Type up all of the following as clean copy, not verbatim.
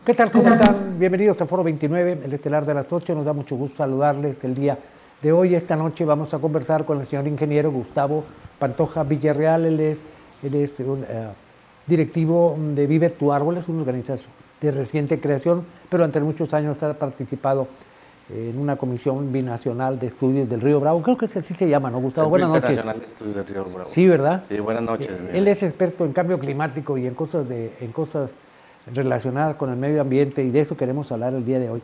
¿Qué tal? ¿Cómo están? Bienvenidos a Foro 29, el estelar de las 8. Nos da mucho gusto saludarles el día de hoy. Esta noche vamos a conversar con el señor ingeniero Gustavo Pantoja Villarreal. Él es un directivo de Vive tu Árbol, es una organización de reciente creación, pero durante muchos años ha participado en una comisión binacional de estudios del Río Bravo. Creo que así se llama, ¿no, Gustavo? Centro Buenas noches. Internacional de Estudios del Río Bravo. Sí, ¿verdad? Sí, buenas noches. Él es experto en cambio climático y en cosas relacionadas con el medio ambiente, y de eso queremos hablar el día de hoy.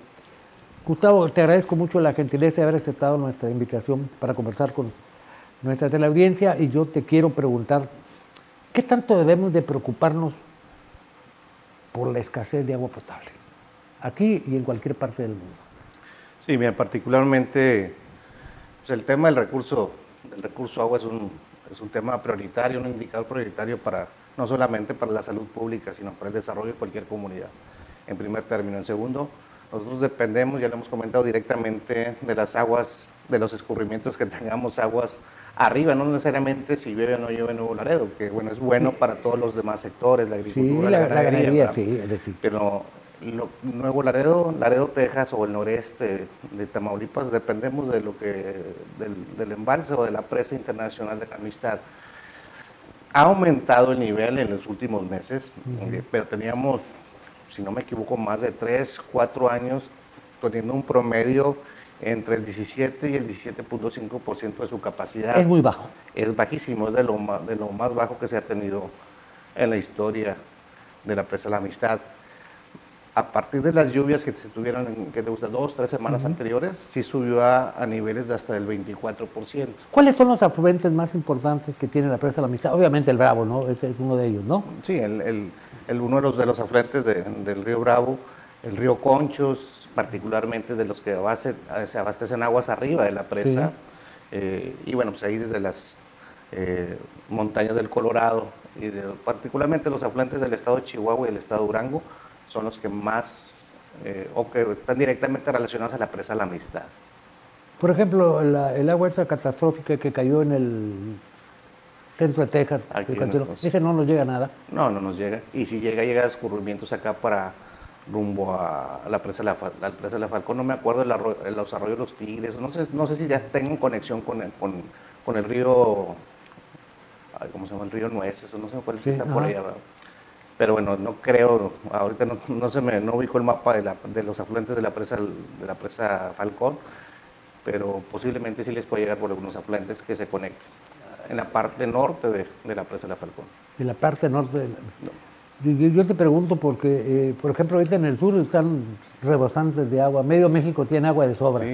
Gustavo, te agradezco mucho la gentileza de haber aceptado nuestra invitación para conversar con nuestra teleaudiencia, y yo te quiero preguntar, ¿qué tanto debemos de preocuparnos por la escasez de agua potable, aquí y en cualquier parte del mundo? Sí, mira, particularmente pues el tema del recurso agua es un tema prioritario, un indicador prioritario no solamente para la salud pública, sino para el desarrollo de cualquier comunidad, en primer término. En segundo, nosotros dependemos, ya lo hemos comentado, directamente de las aguas, de los escurrimientos que tengamos aguas arriba, no necesariamente si llueve o no llueve en Nuevo Laredo, que bueno, es bueno para todos los demás sectores, la agricultura, Sí, la la ganadería, sí, es decir. pero Nuevo Laredo, Texas o el noreste de Tamaulipas, dependemos de del embalse o de la presa internacional de la Amistad. Ha aumentado el nivel en los últimos meses, pero teníamos, si no me equivoco, más de 3, 4 años teniendo un promedio entre el 17 y el 17.5% de su capacidad. Es muy bajo. Es bajísimo, es de lo más bajo que se ha tenido en la historia de la presa de la Amistad. A partir de las lluvias que se tuvieron, que te gusta, 2, 3 semanas anteriores, sí subió a niveles de hasta el 24%. ¿Cuáles son los afluentes más importantes que tiene la presa de la Amistad? Obviamente el Bravo, ¿no? Ese es uno de ellos, ¿no? Sí, uno de los afluentes del río Bravo, el río Conchos, particularmente de los que se abastecen aguas arriba de la presa. Sí. Y bueno, pues ahí desde las montañas del Colorado, y particularmente los afluentes del estado de Chihuahua y el estado de Durango, son los que más, o que están directamente relacionados a la presa de la Amistad. Por ejemplo, el agua esta catastrófica que cayó en el centro de Texas, ese no nos llega a nada. No nos llega. Y si llega a escurrimientos acá rumbo a la presa de la Falcón. No me acuerdo los arroyos de los Tigres. No sé si ya tengan conexión con el río, ¿cómo se llama? El río Nueces, o no sé cuál es que está por allá, ¿verdad? Pero bueno, no creo, ahorita no ubico el mapa de los afluentes de la presa Falcón, pero posiblemente sí les puede llegar por algunos afluentes que se conecten en la parte norte de la presa de la Falcón. En la parte norte. Yo te pregunto porque, por ejemplo, ahorita en el sur están rebosantes de agua. Medio México tiene agua de sobra.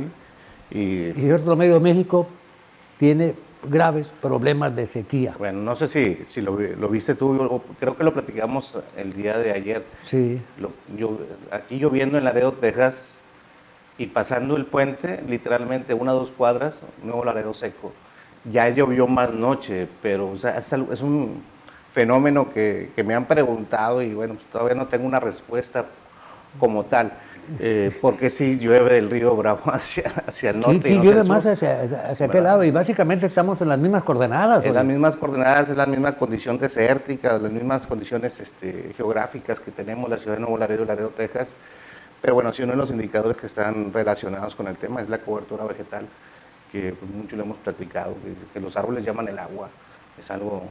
Sí. Y otro medio México tiene graves problemas de sequía. Bueno, no sé si lo viste tú, creo que lo platicamos el día de ayer. Sí. Aquí lloviendo en Laredo, Texas, y pasando el puente, literalmente 1 o 2 cuadras, Nuevo Laredo seco. Ya llovió más noche, pero o sea, es un fenómeno que me han preguntado, y bueno, pues todavía no tengo una respuesta como tal. Porque sí llueve del río Bravo hacia el norte. Sí, llueve más hacia aquel lado, y básicamente estamos en las mismas coordenadas. En las mismas coordenadas, es la misma condición desértica, las mismas condiciones geográficas que tenemos la ciudad de Nuevo Laredo, Texas. Pero bueno, sí, uno de los indicadores que están relacionados con el tema es la cobertura vegetal, que pues, mucho lo hemos platicado, que los árboles llaman el agua. Es algo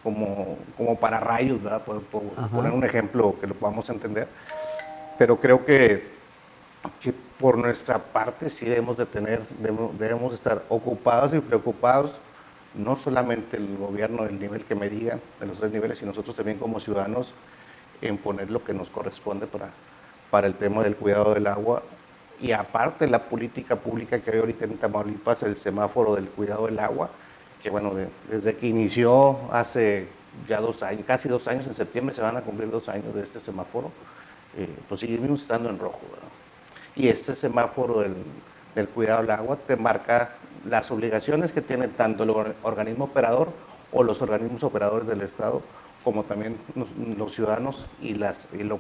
como para rayos, ¿verdad? Por poner un ejemplo que lo podamos entender. Pero creo que por nuestra parte sí debemos estar ocupados y preocupados, no solamente el gobierno del nivel que me diga, de los 3 niveles, sino nosotros también como ciudadanos, en poner lo que nos corresponde para el tema del cuidado del agua. Y aparte la política pública que hay ahorita en Tamaulipas, el semáforo del cuidado del agua, que bueno, desde que inició hace ya 2 años, casi 2 años, en septiembre se van a cumplir 2 años de este semáforo, pues seguimos estando en rojo, ¿verdad? Y este semáforo del cuidado del agua te marca las obligaciones que tiene tanto el organismo operador o los organismos operadores del Estado, como también los ciudadanos y la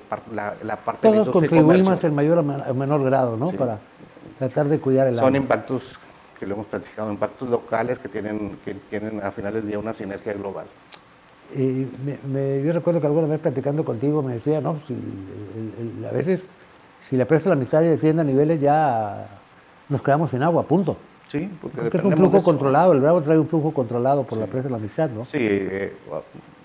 parte de la industria. Todos contribuimos en mayor o menor grado, ¿no? Sí. Para tratar de cuidar el agua. Son impactos que lo hemos platicado, impactos locales que tienen a final del día una sinergia global. Yo recuerdo que alguna vez platicando contigo me decía, no, si a veces si la presa la mitad y desciende a niveles ya nos quedamos sin agua, punto. Sí, porque Porque es un dependemos de flujo eso. controlado, el Bravo trae un flujo controlado por Sí. la presa de la amistad, ¿no? Sí,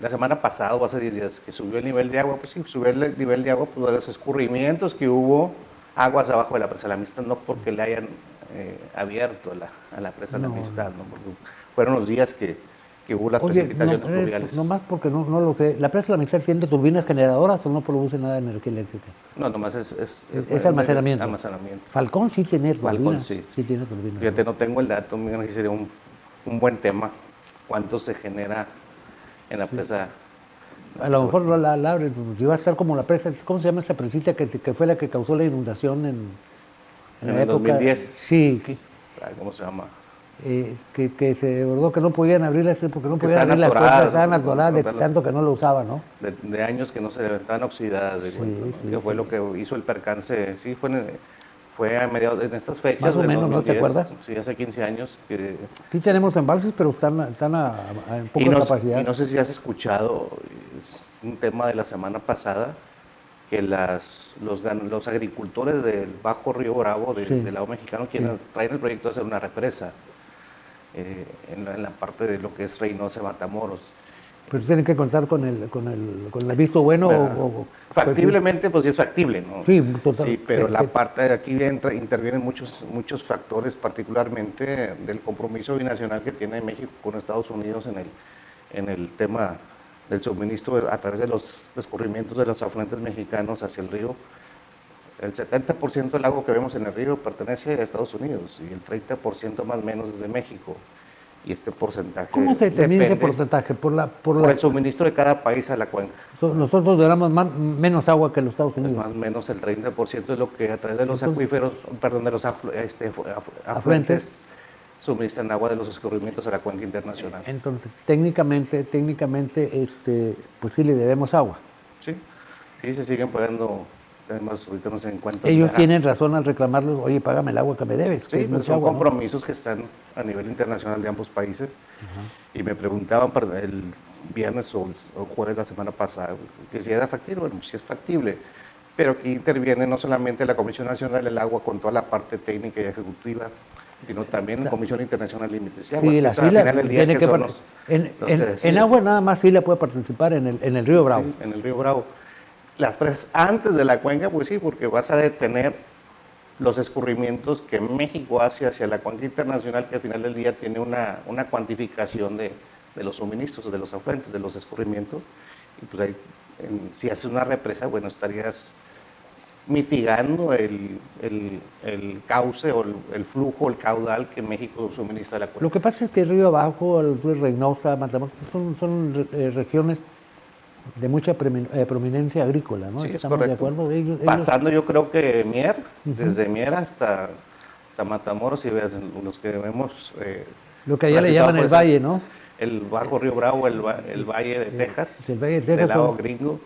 la semana pasada o hace 10 días que subió el nivel de agua, pues sí, subió el nivel de agua pues, de los escurrimientos que hubo aguas abajo de la presa de la Amistad, no porque le hayan abierto a la presa de la No, Amistad, ¿no? Porque fueron los días que hubo las Oye, precipitaciones pluviales. no más porque no lo sé. ¿La presa de la amistad tiene turbinas generadoras o no produce nada de energía eléctrica? No, nomás Es almacenamiento. almacenamiento. Falcón sí tiene Falcón turbinas. sí. Sí tiene turbinas. Fíjate, no tengo el dato, me imagino que sería un buen tema. ¿Cuánto se genera en la presa? A lo mejor la abre, pues, iba a estar como la presa, ¿cómo se llama esta presita que fue la que causó la inundación en En la el época? 2010. Sí, ¿Cómo se llama? que se desbordó, que no podían abrirla porque no Que podían están abrir las puertas, atoradas, estaban ¿no? atoradas de Contarlas. tanto que no lo usaban, ¿no? De años que no se estaban oxidadas, de cuento, ¿no? Sí, Que fue sí. lo que hizo el percance, sí, fue a mediados, en estas fechas Más o del menos, ¿no te 2010, acuerdas? sí, hace 15 años, Sí tenemos embalses, pero están en y poca capacidad. y no sé si has escuchado, es un tema de la semana pasada, que los agricultores del Bajo Río Bravo, Sí, del lado mexicano, sí. traen el proyecto de hacer una represa en la parte de lo que es Reynosa, Matamoros. Pero tienen que contar con el visto bueno Factiblemente, pues sí es factible, ¿no? sí, total. Sí, pero la parte de aquí intervienen muchos factores, particularmente del compromiso binacional que tiene México con Estados Unidos en el tema del suministro a través de los escurrimientos de los afluentes mexicanos hacia el río. El 70% del agua que vemos en el río pertenece a Estados Unidos y el 30% más o menos es de México. Y este porcentaje ¿Cómo se determina ese depende porcentaje? por el suministro de cada país a la cuenca. Nosotros ganamos menos agua que los Estados Es Unidos. más o menos el 30% de lo que a través de los Entonces, acuíferos, perdón, de los afluentes suministran agua de los escurrimientos a la cuenca internacional. Entonces, técnicamente, pues sí le debemos agua. Sí, sí, se siguen pagando, además ahorita no se encuentran. Ellos tienen razón al reclamarlos, oye, págame el agua que me debes. que Sí, es pues mucha son agua, ¿no? compromisos que están a nivel internacional de ambos países. Y me preguntaban el viernes o jueves de la semana pasada que si era factible. Bueno, sí es factible, pero aquí interviene no solamente la Comisión Nacional del Agua con toda la parte técnica y ejecutiva, sino también la Comisión Internacional de Límites y Aguas, Sí, que la son, al FILA final del día tiene que que son los que en deciden. agua nada más FILA puede participar en el río Bravo. Sí, en el río Bravo. Las presas antes de la cuenca, pues sí, porque vas a detener los escurrimientos que México hace hacia la cuenca internacional, que al final del día tiene una cuantificación de los suministros, de los afluentes, de los escurrimientos. Y pues ahí, si haces una represa, bueno, estarías mitigando el cauce o el flujo, el caudal que México suministra a la cuenca. Lo que pasa es que el río Abajo, el río Reynosa, Matamoros, son regiones de mucha prominencia agrícola, ¿no? Sí, es ¿Estamos correcto. de acuerdo? Pasando yo creo que Mier, desde Mier hasta Matamoros, y ves los que vemos... lo que allá le llaman el valle, ¿no? El Bajo Río Bravo, el Valle de Texas, El Valle de Texas. del lado gringo,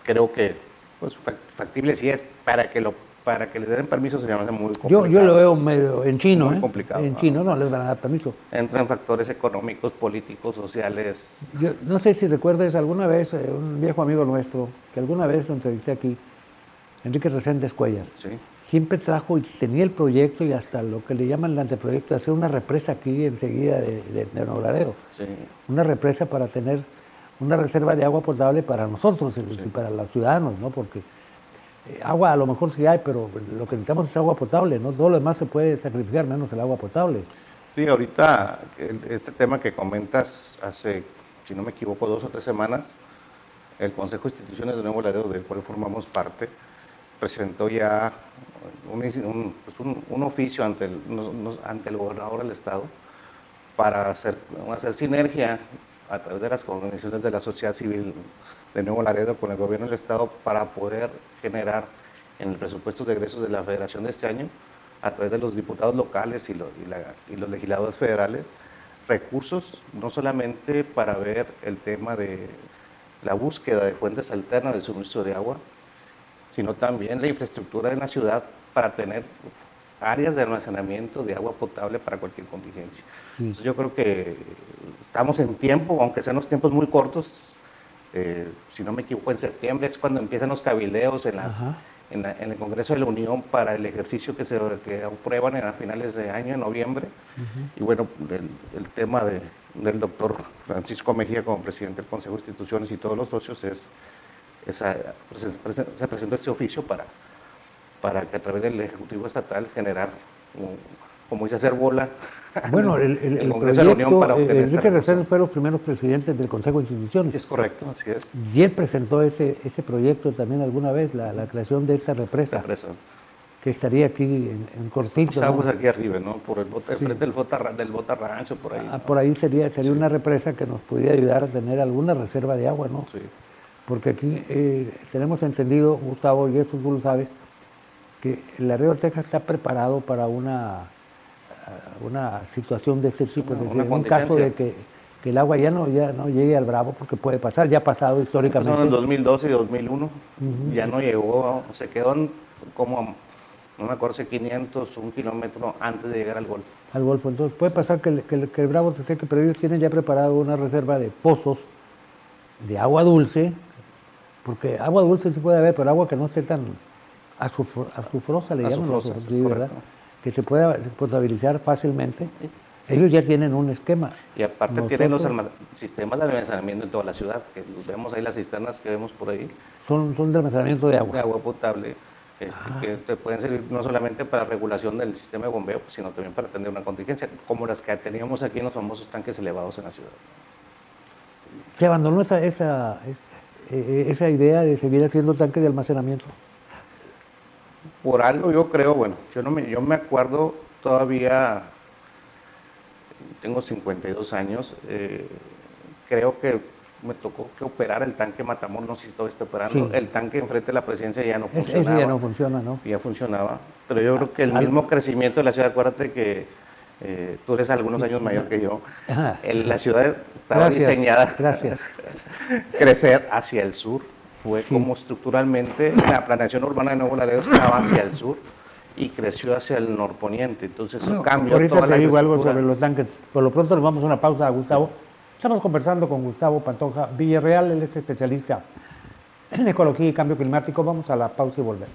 creo que pues, factible sí es, para que les den permiso se llama muy complicado. Yo lo veo medio en chino, Muy complicado, En ¿no? chino no les van a dar permiso. Entran factores económicos, políticos, sociales. Yo no sé si recuerdas alguna vez, un viejo amigo nuestro, que alguna vez lo entrevisté aquí, Enrique Reséndez Cuellar, Sí, siempre trajo y tenía el proyecto y hasta lo que le llaman el anteproyecto de hacer una represa aquí enseguida de Nuevo Laredo. sí. Una represa para tener una reserva de agua potable para nosotros y para los ciudadanos, ¿no? Porque agua a lo mejor sí hay, pero lo que necesitamos es agua potable, ¿no? Todo lo demás se puede sacrificar, menos el agua potable. Sí, ahorita este tema que comentas hace, si no me equivoco, 2 o 3 semanas, el Consejo de Instituciones de Nuevo Laredo, del cual formamos parte, presentó ya un oficio ante el gobernador del estado para hacer sinergia a través de las organizaciones de la sociedad civil de Nuevo Laredo con el gobierno del estado para poder generar en el presupuesto de egresos de la federación de este año, a través de los diputados locales y los legisladores federales, recursos no solamente para ver el tema de la búsqueda de fuentes alternas de suministro de agua, sino también la infraestructura en la ciudad para tener áreas de almacenamiento de agua potable para cualquier contingencia. Sí. Entonces yo creo que estamos en tiempo, aunque sean los tiempos muy cortos. Si no me equivoco, en septiembre es cuando empiezan los cabildeos en el Congreso de la Unión para el ejercicio que aprueban a finales de año, en noviembre. Y bueno, el tema del doctor Francisco Mejía como presidente del Consejo de Instituciones y todos los socios se presentó este oficio para que a través del Ejecutivo Estatal generar, como dice, hacer bola. Bueno, el Congreso de la Unión para obtener esta Enrique Reséndez resolución. fue los primeros presidentes del Consejo de Instituciones. Es correcto, así es. Y él presentó este proyecto también alguna vez, la creación de esta represa, que estaría aquí en cortito. Pues aguas aquí arriba, ¿no? Por el frente del Bota Rancho, por ahí. Por ahí sería una represa que nos pudiera ayudar a tener alguna reserva de agua, ¿no? Sí. Porque aquí tenemos entendido, Gustavo, y eso tú lo sabes, que el Laredo, Texas está preparado para una situación de este tipo. Es decir, en un caso de que el agua ya no llegue al Bravo, porque puede pasar, ya ha pasado históricamente. Pasó en el 2012 y 2001, ya no llegó, se quedó como, no me acuerdo si 500, un kilómetro antes de llegar al Golfo. Al Golfo, entonces puede pasar que el Bravo te seque, pero ellos tienen ya preparado una reserva de pozos de agua dulce, porque agua dulce sí puede haber, pero agua que no esté tan azufrosa, le llaman, ¿verdad? Que se pueda potabilizar fácilmente. Ellos ya tienen un esquema. Y aparte tienen los sistemas de almacenamiento en toda la ciudad, que vemos ahí las cisternas que vemos por ahí. Son de almacenamiento de agua. De agua potable, que te pueden servir no solamente para regulación del sistema de bombeo, sino también para atender una contingencia, como las que teníamos aquí en los famosos tanques elevados en la ciudad. Se abandonó esa idea de seguir haciendo tanques de almacenamiento. Por algo yo creo, bueno, yo me acuerdo todavía, tengo 52 años, creo que me tocó que operar el tanque Matamoros, no sé si todavía está operando, el tanque enfrente de la presidencia ya no funcionaba. Ese ya no funciona, ¿no? Ya funcionaba, pero yo creo que el mismo crecimiento de la ciudad, acuérdate que tú eres algunos años mayor que yo, la ciudad estaba diseñada crecer hacia el sur. Fue como estructuralmente la planeación urbana de Nuevo Laredo estaba hacia el sur y creció hacia el norponiente. Entonces eso cambió toda la infraestructura. Ahorita te digo algo sobre los tanques. Por lo pronto nos vamos a una pausa, Gustavo. Estamos conversando con Gustavo Pantoja Villarreal, él es especialista en ecología y cambio climático. Vamos a la pausa y volvemos.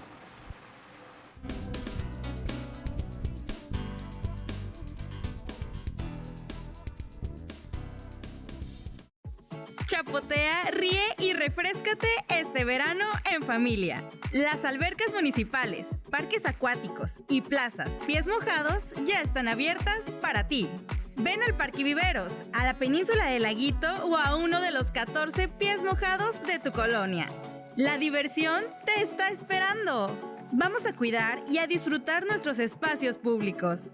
Chapotea, ríe y refréscate este verano en familia. Las albercas municipales, parques acuáticos y plazas Pies Mojados ya están abiertas para ti. Ven al Parque Viveros, a la Península del Laguito o a uno de los 14 Pies Mojados de tu colonia. La diversión te está esperando. Vamos a cuidar y a disfrutar nuestros espacios públicos.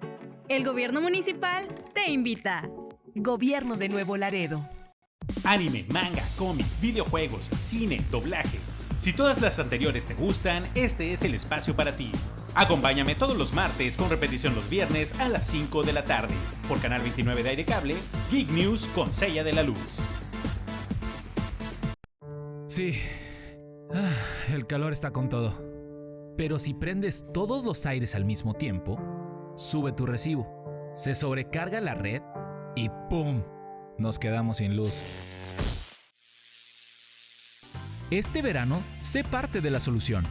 El gobierno municipal te invita. Gobierno de Nuevo Laredo. Anime, manga, cómics, videojuegos, cine, doblaje. Si todas las anteriores te gustan, este es el espacio para ti. Acompáñame todos los martes con repetición los viernes a las 5 de la tarde por Canal 29 de Aire Cable, Geek News con Sella de la Luz. Sí, el calor está con todo. Pero si prendes todos los aires al mismo tiempo, sube tu recibo, se sobrecarga la red y ¡pum! Nos quedamos sin luz. Este verano, sé parte de la solución.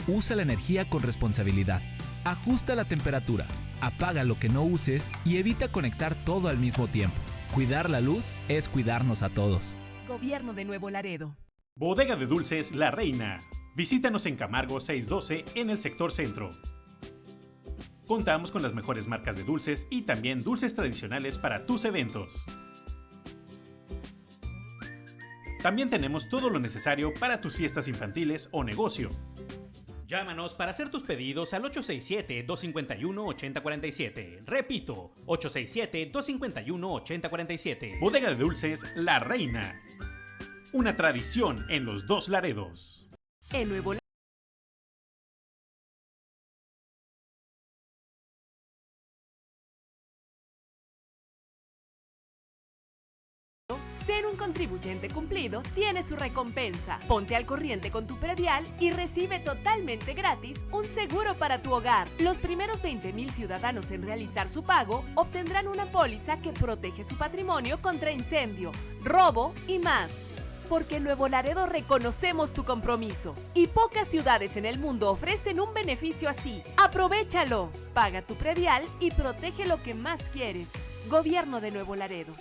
Usa la energía con responsabilidad. Ajusta la temperatura, apaga lo que no uses y evita conectar todo al mismo tiempo. Cuidar la luz es cuidarnos a todos. Gobierno de Nuevo Laredo. Bodega de Dulces La Reina. Visítanos en Camargo 612 en el sector centro. Contamos con las mejores marcas de dulces y también dulces tradicionales para tus eventos. También tenemos todo lo necesario para tus fiestas infantiles o negocio. Llámanos para hacer tus pedidos al 867-251-8047. Repito, 867-251-8047. Bodega de Dulces La Reina. Una tradición en los dos Laredos. En Nuevo Laredo. Ser un contribuyente cumplido tiene su recompensa. Ponte al corriente con tu predial y recibe totalmente gratis un seguro para tu hogar. Los primeros 20,000 ciudadanos en realizar su pago obtendrán una póliza que protege su patrimonio contra incendio, robo y más. Porque en Nuevo Laredo reconocemos tu compromiso y pocas ciudades en el mundo ofrecen un beneficio así. ¡Aprovéchalo! Paga tu predial y protege lo que más quieres. Gobierno de Nuevo Laredo.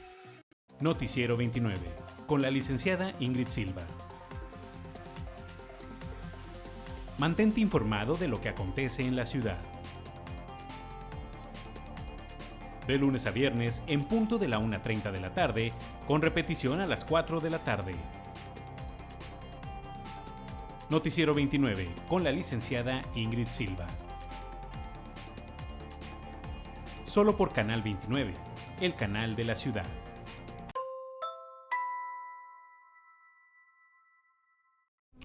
Noticiero 29, con la licenciada Ingrid Silva. Mantente informado de lo que acontece en la ciudad. De lunes a viernes, en punto de la 1:30 de la tarde, con repetición a las 4 de la tarde. Noticiero 29, con la licenciada Ingrid Silva. Solo por Canal 29, el canal de la ciudad.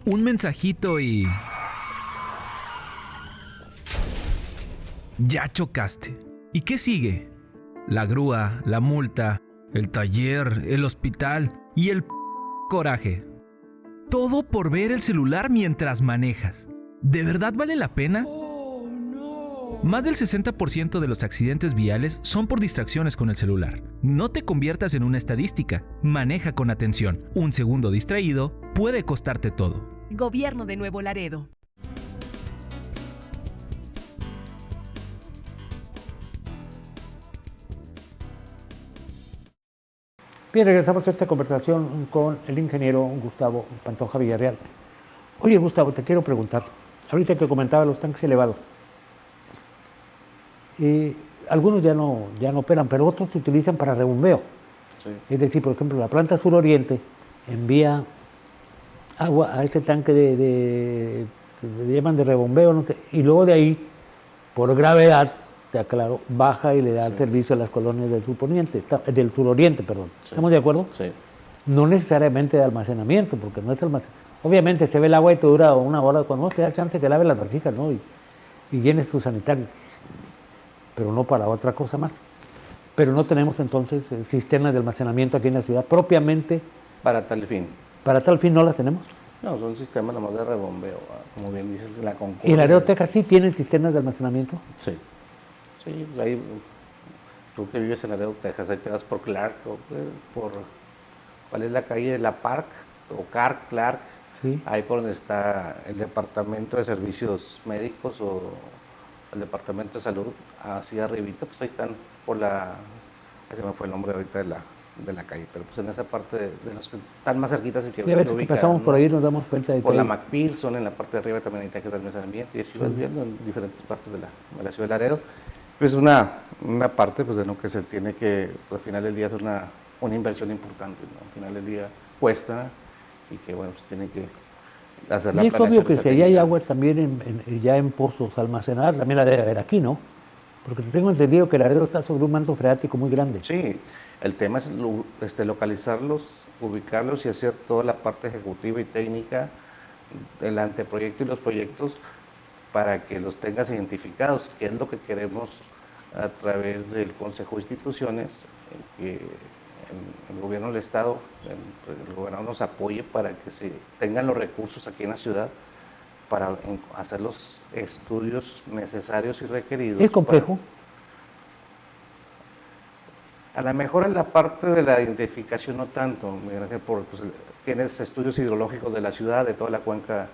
Un mensajito y... ya chocaste. ¿Y qué sigue? La grúa, la multa, el taller, el hospital y el coraje. Todo por ver el celular mientras manejas. ¿De verdad vale la pena? Más del 60% de los accidentes viales son por distracciones con el celular. No te conviertas en una estadística. Maneja con atención. Un segundo distraído puede costarte todo. Gobierno de Nuevo Laredo. Bien, regresamos a esta conversación con el ingeniero Gustavo Pantoja Villarreal. Oye, Gustavo, te quiero preguntar, ahorita que comentaba los tanques elevados, algunos ya no operan, pero otros se utilizan para rebombeo. Sí. Es decir, por ejemplo, la planta suroriente envía agua a este tanque que le llaman de rebombeo, no sé, y luego de ahí, por gravedad, te aclaro, baja y le da el servicio a las colonias del del suroriente, perdón. Sí. ¿Estamos de acuerdo? Sí. No necesariamente de almacenamiento, porque no es almacenamiento. Obviamente se ve el agua y te dura una hora, cuando no te da chance que laves las vasijas, ¿no? Y llenes tus sanitarios, pero no para otra cosa más. Pero no tenemos entonces sistemas de almacenamiento aquí en la ciudad propiamente. Para tal fin. Para tal fin no las tenemos. No, son sistemas nomás de rebombeo, como bien dices, la Concordia. ¿Y en Laredo, Texas sí tienen sistemas de almacenamiento? Sí. Sí, pues ahí, tú que vives en Laredo, Texas, ahí te vas por Clark, ¿cuál es la calle? La Park, o Clark. Sí. Ahí por donde está el Departamento de Servicios Médicos o el Departamento de Salud, así arribita, pues ahí están por ahí se me fue el nombre ahorita de la calle, pero pues en esa parte de los que están más cerquitas y que Y a veces que pasamos por ahí nos damos cuenta de que por la McPherson, en la parte de arriba también hay tanques de almacenamiento, y así vas viendo en diferentes partes de la ciudad de Laredo. Es una parte pues, de lo que se tiene que, pues, al final del día, es una inversión importante, ¿no? Al final del día cuesta y que, bueno, pues tiene que hacer la y es obvio que si allá hay estratégica. agua también ya en pozos almacenadas, también la debe haber aquí, ¿no? Porque tengo entendido que Laredo está sobre un manto freático muy grande. Sí, el tema es localizarlos, ubicarlos y hacer toda la parte ejecutiva y técnica del anteproyecto y los proyectos para que los tengas identificados, que es lo que queremos a través del Consejo de Instituciones, que el gobierno del Estado, el gobernador nos apoye para que se tengan los recursos aquí en la ciudad para hacer los estudios necesarios y requeridos. ¿Es complejo? A lo mejor en la parte de la identificación no tanto, Miguel Ángel, pues, tienes estudios hidrológicos de la ciudad, de toda la cuenca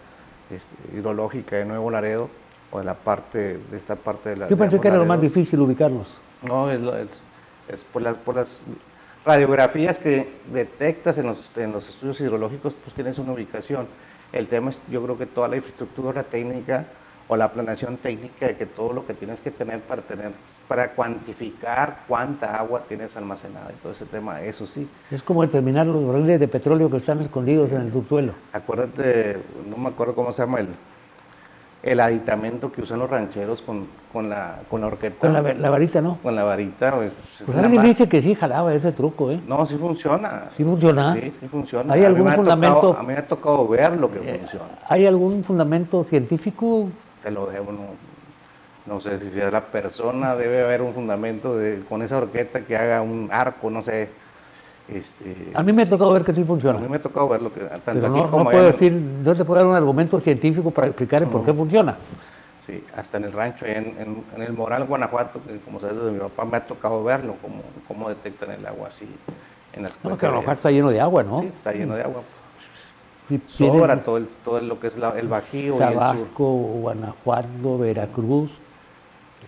hidrológica de Nuevo Laredo, o de esta parte de la... Yo pensé que era lo más Laredos. difícil ubicarlos. No, es por las radiografías que detectas en los estudios hidrológicos, pues tienes una ubicación. El tema es, yo creo que toda la infraestructura técnica o la planeación técnica de que todo lo que tienes que tener para cuantificar cuánta agua tienes almacenada y todo ese tema, eso sí. Es como determinar los barriles de petróleo que están escondidos en el subsuelo. Acuérdate, no me acuerdo cómo se llama el aditamento que usan los rancheros con la horqueta. Con la varita, ¿no? Con la varita. Pues Alguien dice que sí jalaba ese truco, ¿eh? No, sí funciona. ¿Sí funciona? Sí, sí funciona. ¿Hay algún fundamento? A mí me ha tocado ver lo que funciona. ¿Hay algún fundamento científico? Te lo dejo, no sé si sea la persona, debe haber un fundamento con esa horqueta que haga un arco, no sé. A mí me ha tocado ver que sí A funciona. mí me ha tocado verlo, que tanto Pero aquí no como puedo allá. decir, no te puedo dar un argumento científico para explicar el por qué funciona. Sí, hasta en el rancho, en el Moral, Guanajuato, que como sabes, desde mi papá me ha tocado verlo, cómo detectan el agua así en las No, cuencas que a lo de- mejor está lleno de agua, ¿no? Sí, está lleno de agua. Sí, Sobra tienen todo lo que es el Bajío y el sur. Tabasco, Guanajuato, Veracruz,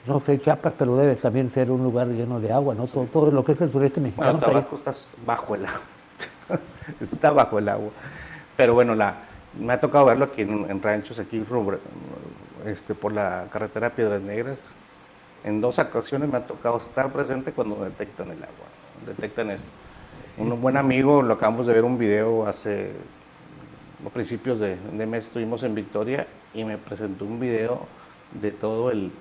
no sé, Chiapas, pero debe también ser un lugar lleno de agua, ¿no? Todo lo que es el sureste mexicano. Bueno, está ahí. Tabasco está bajo el agua. Está bajo el agua. Pero bueno, me ha tocado verlo aquí en ranchos, aquí por la carretera Piedras Negras. En 2 ocasiones me ha tocado estar presente cuando detectan el agua. Detectan esto. Un buen amigo, lo acabamos de ver un video a principios de mes, estuvimos en Victoria y me presentó un video de todo el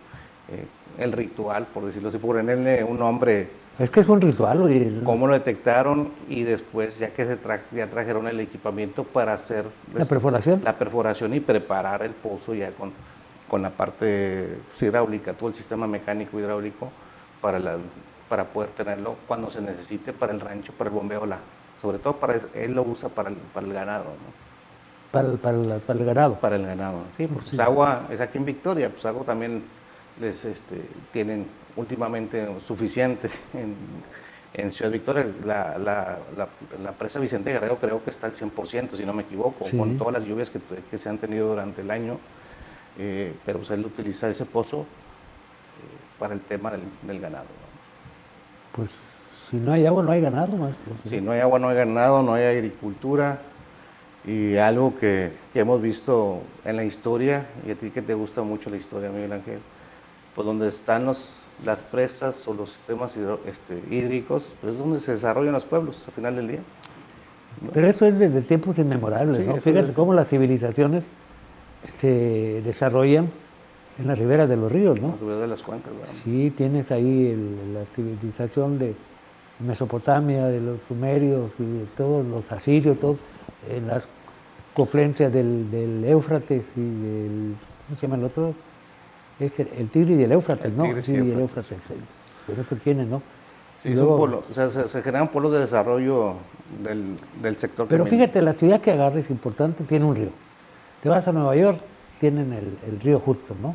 ritual, por decirlo así, ponerle un nombre, Es que es un ritual, oye, cómo lo detectaron y después ya que ya trajeron el equipamiento para hacer la perforación. la perforación y preparar el pozo ya con la parte pues, hidráulica, todo el sistema mecánico hidráulico para poder tenerlo cuando se necesite para el rancho, para el bombeo, sobre todo él lo usa para el ganado, ¿no? Para el ganado. Para el ganado. Sí, porque Sí. pues, agua es aquí en Victoria, pues agua también tienen últimamente suficiente en Ciudad Victoria. La presa Vicente Guerrero creo que está al 100%, si no me equivoco, Sí. con todas las lluvias que se han tenido durante el año, pero pues él utiliza ese pozo para el tema del ganado, ¿no? Pues si no hay agua, no hay ganado, maestro. Si no hay agua, no hay ganado, no hay agricultura. Y algo que hemos visto en la historia, y a ti que te gusta mucho la historia, Miguel Ángel, pues donde están las presas o los sistemas hídricos, pues es donde se desarrollan los pueblos al final del día. Pero eso es desde tiempos inmemorables, Sí, ¿no? eso Fíjate es. cómo las civilizaciones se desarrollan en las riberas de los ríos, ¿no? La ciudad de las cuencas, ¿verdad? Sí, tienes ahí la civilización de Mesopotamia, de los sumerios y de todos los asirios, todo, en las confluencias del Éufrates y del, ¿cómo se llama el otro? El Tigris y el Éufrates, El ¿no? Tigris Sí, y el Éufrates. Éufrates. Pero eso tienen, ¿no? Sí, Y son luego- polos, o sea, se generan polos de desarrollo del sector. Pero que fíjate, menos. la ciudad que agarres importante tiene un río. Te vas a Nueva York, tienen el río Hudson, ¿no?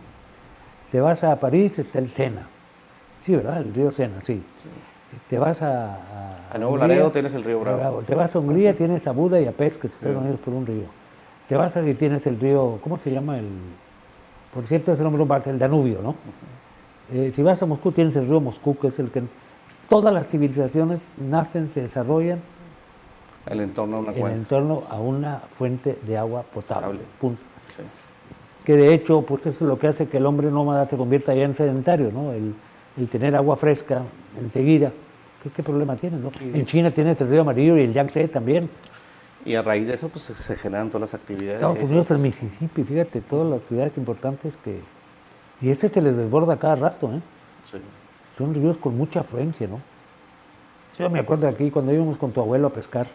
Te vas a París, está el Sena. Sí, ¿verdad? El río Sena, sí. Te vas A Nuevo Hungría, Laredo tienes el río Bravo. Te vas a Hungría, tienes a Buda y a Pest, que están unidos por un río. Te vas y tienes el río, ¿cómo se llama? Por cierto, ese nombre es el Danubio, ¿no? Si vas a Moscú, tienes el río Moscú, que es el que... Todas las civilizaciones nacen, se desarrollan El entorno de una en cuenca. torno a una fuente de agua potable. Punto. Sí. Que de hecho, pues eso es lo que hace que el hombre nómada se convierta ya en sedentario, ¿no? El tener agua fresca enseguida. ¿Qué problema tiene, no? En China tienes el río Amarillo y el Yangtze también. Y a raíz de eso, pues se generan todas las actividades. Estados Unidos, el Mississippi, fíjate, todas las ciudades importantes que... Y este se les desborda cada rato, ¿eh? Sí. Son ríos con mucha afluencia, ¿no? Yo me acuerdo aquí cuando íbamos con tu abuelo a pescar,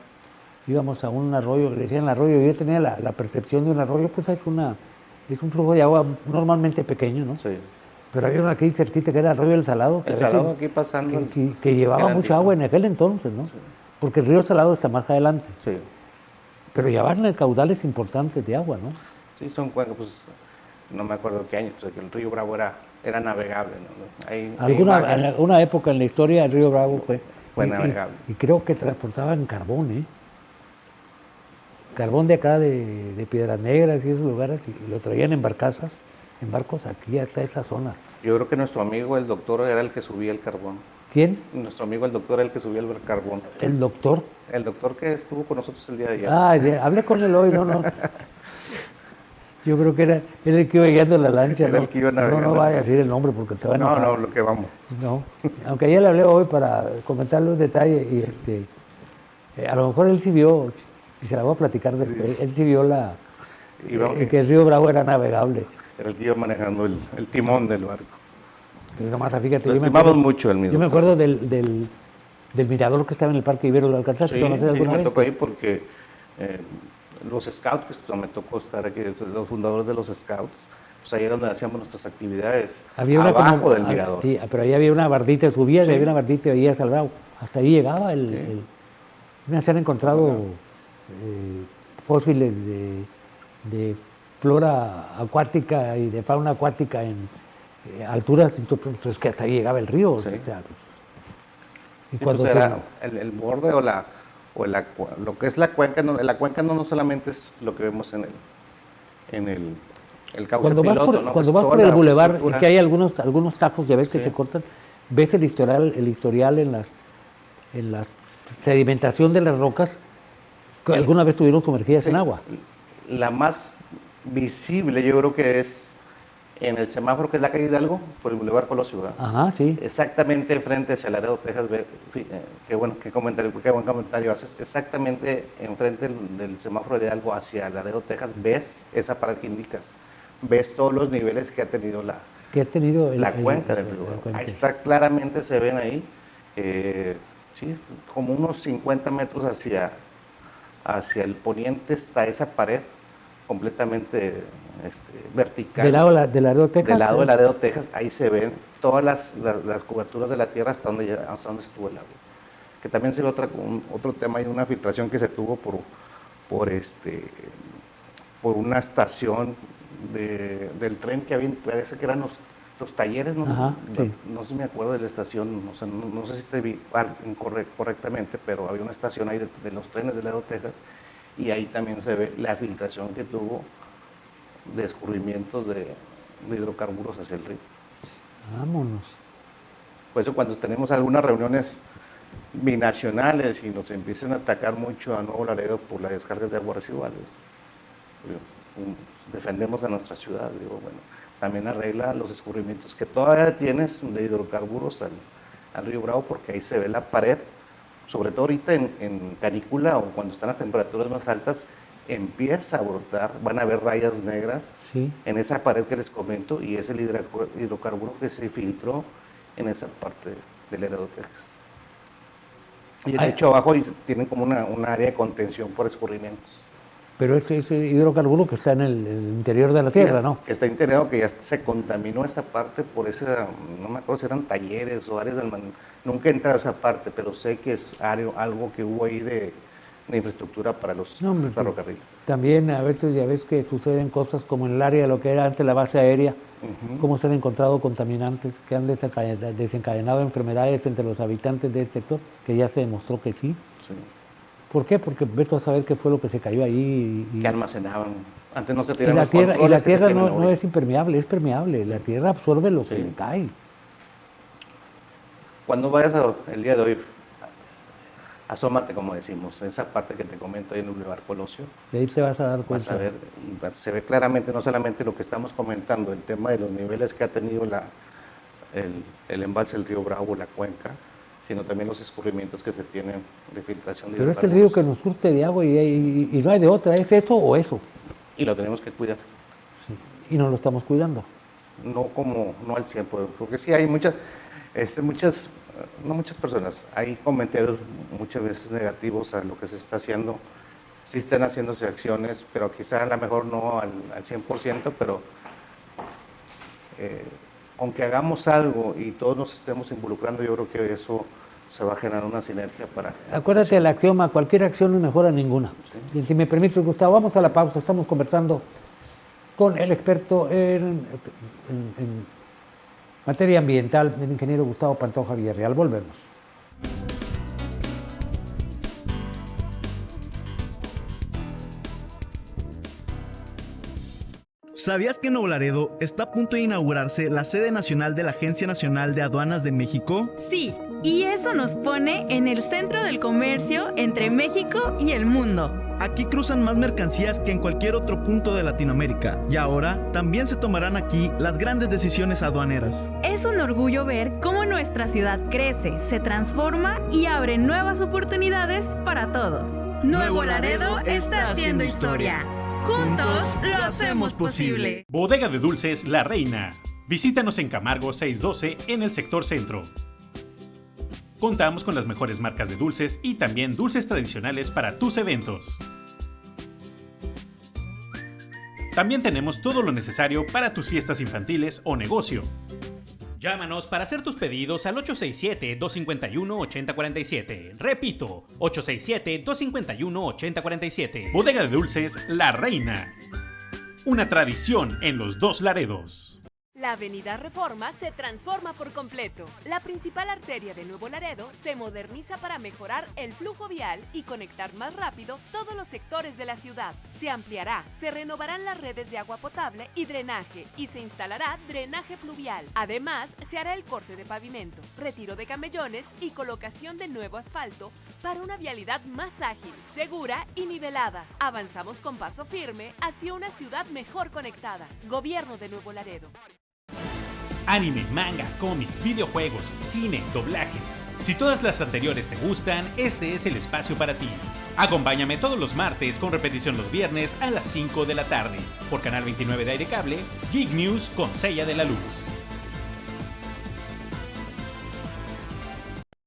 íbamos a un arroyo, le decían arroyo, yo tenía la percepción de un arroyo, pues es un flujo de agua normalmente pequeño, ¿no? Sí. Pero había uno aquí cerquita que era el Arroyo del Salado. que El a veces- Salado aquí pasando. que llevaba Era mucha antiguo. agua en aquel entonces, ¿no? Sí. Porque el río Salado está más adelante. Sí. Pero llevaban caudales importantes de agua, ¿no? Sí, son cuencas, pues no me acuerdo qué año, pues que el río Bravo era navegable, ¿no? Hay En imágenes. alguna época en la historia el río Bravo Fue y- navegable. Y creo que transportaban carbón, ¿eh? Carbón de acá, de Piedras Negras y esos lugares, y lo traían en barcazas, en barcos aquí hasta esta zona. Yo creo que nuestro amigo el doctor era el que subía el carbón. ¿Quién? Nuestro amigo el doctor era el que subía el carbón. El doctor. El doctor que estuvo con nosotros el día de ayer. Hablé con él hoy, no. Yo creo que era el que iba guiando la lancha. Era ¿no? el que iba No navegando. vaya a decir el nombre porque te van a no, enojar. lo que vamos. No, aunque ayer le hablé hoy para comentarle un detalle y a lo mejor él sí vio, y se la voy a platicar después, él sí vio que el río Bravo era navegable. Era el que iba manejando el timón del barco. Entonces, nomás, fíjate, Lo yo me estimamos acuerdo- mucho el mismo. Yo me acuerdo del mirador que estaba en el Parque Ibero, ¿lo alcanzaste Sí, a conocer sí, alguna me vez? tocó ahí porque los scouts, que me tocó estar aquí, los fundadores de los scouts, pues ahí era donde hacíamos nuestras actividades, Había una abajo como- del mirador. Sí, pero ahí había una bardita, subías y Sí. había una bardita y veías al Bravo. Hasta ahí llegaba Se han encontrado fósiles de flora acuática y de fauna acuática en alturas, entonces que hasta ahí llegaba el río. Sí. O sea, y Sí, cuando pues era el borde lo que es la cuenca no solamente es lo que vemos en el cauce cuando piloto, vas por, ¿no? cuando Pues vas toda por el la bulevar, infraestructura. que hay algunos tajos, ya ves que Sí. se cortan, ves el historial en la sedimentación de las rocas que alguna vez estuvieron sumergidas Sí, en agua. La más visible yo creo que es en el semáforo que es la calle Hidalgo, por el Boulevard Colosio, ¿verdad? Ajá, sí. Exactamente frente hacia Laredo, Texas. Qué buen comentario haces. Exactamente enfrente del semáforo de Hidalgo hacia Laredo, Texas, ves esa pared que indicas. Ves todos los niveles que ha tenido la cuenca del río. la cuenca. Ahí está, claramente se ven ahí, sí, como unos 50 metros hacia el poniente está esa pared completamente vertical. Del lado de Laredo, Texas. Del lado de Laredo, Texas, ahí se ven todas las coberturas de la tierra hasta donde estuvo el agua. Que también se ve otro tema, hay una filtración que se tuvo por una estación del tren que había, parece que eran los talleres, ¿no? Ajá, sí. No sé si me acuerdo de la estación, o sea, no sé si te vi correctamente, pero había una estación ahí de los trenes de Laredo, Texas, y ahí también se ve la filtración que tuvo de escurrimientos de hidrocarburos hacia el río. Vámonos. Por eso cuando tenemos algunas reuniones binacionales y nos empiezan a atacar mucho a Nuevo Laredo por las descargas de aguas residuales, defendemos a nuestra ciudad, digo, bueno, también arregla los escurrimientos que todavía tienes de hidrocarburos al río Bravo, porque ahí se ve la pared, sobre todo ahorita en canícula o cuando están las temperaturas más altas, empieza a brotar, van a haber rayas negras Sí. en esa pared que les comento, y es el hidrocarburo que se filtró en esa parte del Laredo, Texas. Y de hecho abajo tienen como una área de contención por escurrimientos. Pero ese hidrocarburo que está en el interior de la tierra, ¿no? Que está integrado, que ya se contaminó esa parte por no me acuerdo si eran talleres o áreas nunca he entrado a esa parte, pero sé que es algo que hubo ahí de infraestructura para los No, hombre, ferrocarriles. También a veces ya ves que suceden cosas como en el área de lo que era antes la base aérea, cómo se han encontrado contaminantes que han desencadenado enfermedades entre los habitantes del sector, que ya se demostró que sí. Sí. ¿Por qué? Porque vete a saber qué fue lo que se cayó ahí. Que almacenaban. Antes no se Y tenían la los tierra, controles que se tienen no hoy. es impermeable, es permeable. La tierra absorbe lo que Sí. le cae. Cuando vayas el día de hoy, asómate, como decimos, esa parte que te comento ahí en el Boulevard Colosio, Y ahí te vas a dar vas cuenta. a ver, y se ve claramente no solamente lo que estamos comentando, el tema de los niveles que ha tenido el embalse del río Bravo, la cuenca, sino también los escurrimientos que se tienen de filtración de Pero es el hidrocarburos. río que nos surte de agua y no hay de otra, es eso o eso. Y lo tenemos que cuidar. Y no lo estamos cuidando. No al 100%, porque sí hay muchas personas, hay comentarios muchas veces negativos a lo que se está haciendo, sí están haciéndose acciones, pero quizá a lo mejor no al 100%, pero con que hagamos algo y todos nos estemos involucrando, yo creo que eso se va a generar una sinergia para... Acuérdate del axioma, cualquier acción no mejora ninguna. Y si me permite, Gustavo, vamos a la pausa. Estamos conversando con el experto en materia ambiental, el ingeniero Gustavo Pantoja Villarreal. Volvemos. ¿Sabías que en Nuevo Laredo está a punto de inaugurarse la sede nacional de la Agencia Nacional de Aduanas de México? Sí, y eso nos pone en el centro del comercio entre México y el mundo. Aquí cruzan más mercancías que en cualquier otro punto de Latinoamérica y ahora también se tomarán aquí las grandes decisiones aduaneras. Es un orgullo ver cómo nuestra ciudad crece, se transforma y abre nuevas oportunidades para todos. Nuevo Laredo está haciendo historia. Juntos lo hacemos posible. Bodega de Dulces La Reina. Visítanos en Camargo 612 en el sector centro. Contamos con las mejores marcas de dulces y también dulces tradicionales para tus eventos. También tenemos todo lo necesario para tus fiestas infantiles o negocio. Llámanos para hacer tus pedidos al 867-251-8047. Repito, 867-251-8047. Bodega de Dulces La Reina. Una tradición en los Dos Laredos. La Avenida Reforma se transforma por completo. La principal arteria de Nuevo Laredo se moderniza para mejorar el flujo vial y conectar más rápido todos los sectores de la ciudad. Se ampliará, se renovarán las redes de agua potable y drenaje y se instalará drenaje pluvial. Además, se hará el corte de pavimento, retiro de camellones y colocación de nuevo asfalto para una vialidad más ágil, segura y nivelada. Avanzamos con paso firme hacia una ciudad mejor conectada. Gobierno de Nuevo Laredo. Anime, manga, cómics, videojuegos, cine, doblaje. Si todas las anteriores te gustan, este es el espacio para ti. Acompáñame todos los martes con repetición los viernes a las 5 de la tarde por Canal 29 de Aire Cable, Geek News con Sella de la Luz.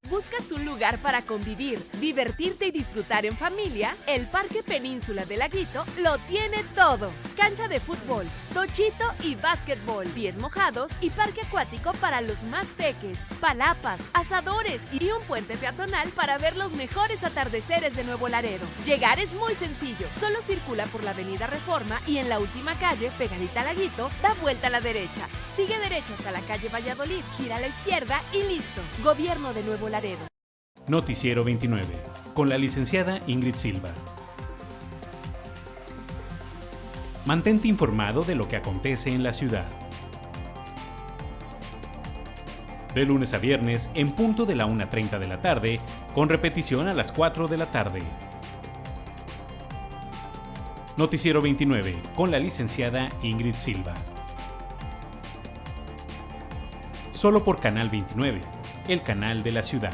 ¿Buscas un lugar para convivir, divertirte y disfrutar en familia? El Parque Península de Laguito lo tiene todo. Cancha de fútbol, tochito y básquetbol, pies mojados y parque acuático para los más peques, palapas, asadores y un puente peatonal para ver los mejores atardeceres de Nuevo Laredo. Llegar es muy sencillo. Solo circula por la Avenida Reforma y en la última calle, pegadita a Laguito, da vuelta a la derecha. Sigue derecho hasta la calle Valladolid, gira a la izquierda y listo. Gobierno de Nuevo Laredo. Noticiero 29, con la licenciada Ingrid Silva. Mantente informado de lo que acontece en la ciudad. De lunes a viernes, en punto de la 1:30 de la tarde, con repetición a las 4 de la tarde. Noticiero 29, con la licenciada Ingrid Silva. Solo por Canal 29, el canal de la ciudad.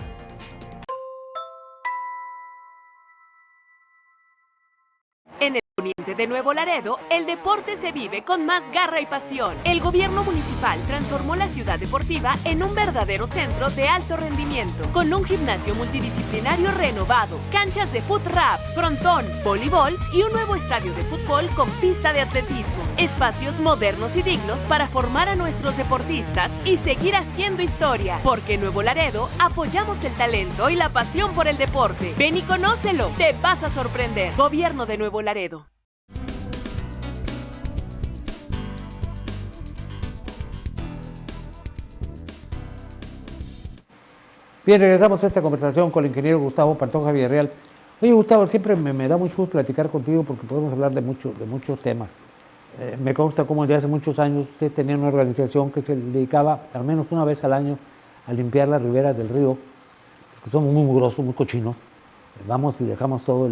En el poniente de Nuevo Laredo, el deporte se vive con más garra y pasión. El gobierno municipal transformó la ciudad deportiva en un verdadero centro de alto rendimiento, con un gimnasio multidisciplinario renovado, canchas de foot rap, frontón, voleibol y un nuevo estadio de fútbol con pista de atletismo. Espacios modernos y dignos para formar a nuestros deportistas y seguir haciendo historia. Porque en Nuevo Laredo apoyamos el talento y la pasión por el deporte. Ven y conócelo, te vas a sorprender. Gobierno de Nuevo Laredo. Bien, regresamos a esta conversación con el ingeniero Gustavo Pantoja Villarreal. Oye, Gustavo, siempre me da mucho gusto platicar contigo porque podemos hablar de muchos temas. Me consta cómo desde hace muchos años usted tenía una organización que se dedicaba al menos una vez al año a limpiar las riberas del río, porque somos muy mugrosos, muy cochinos. Vamos y dejamos todo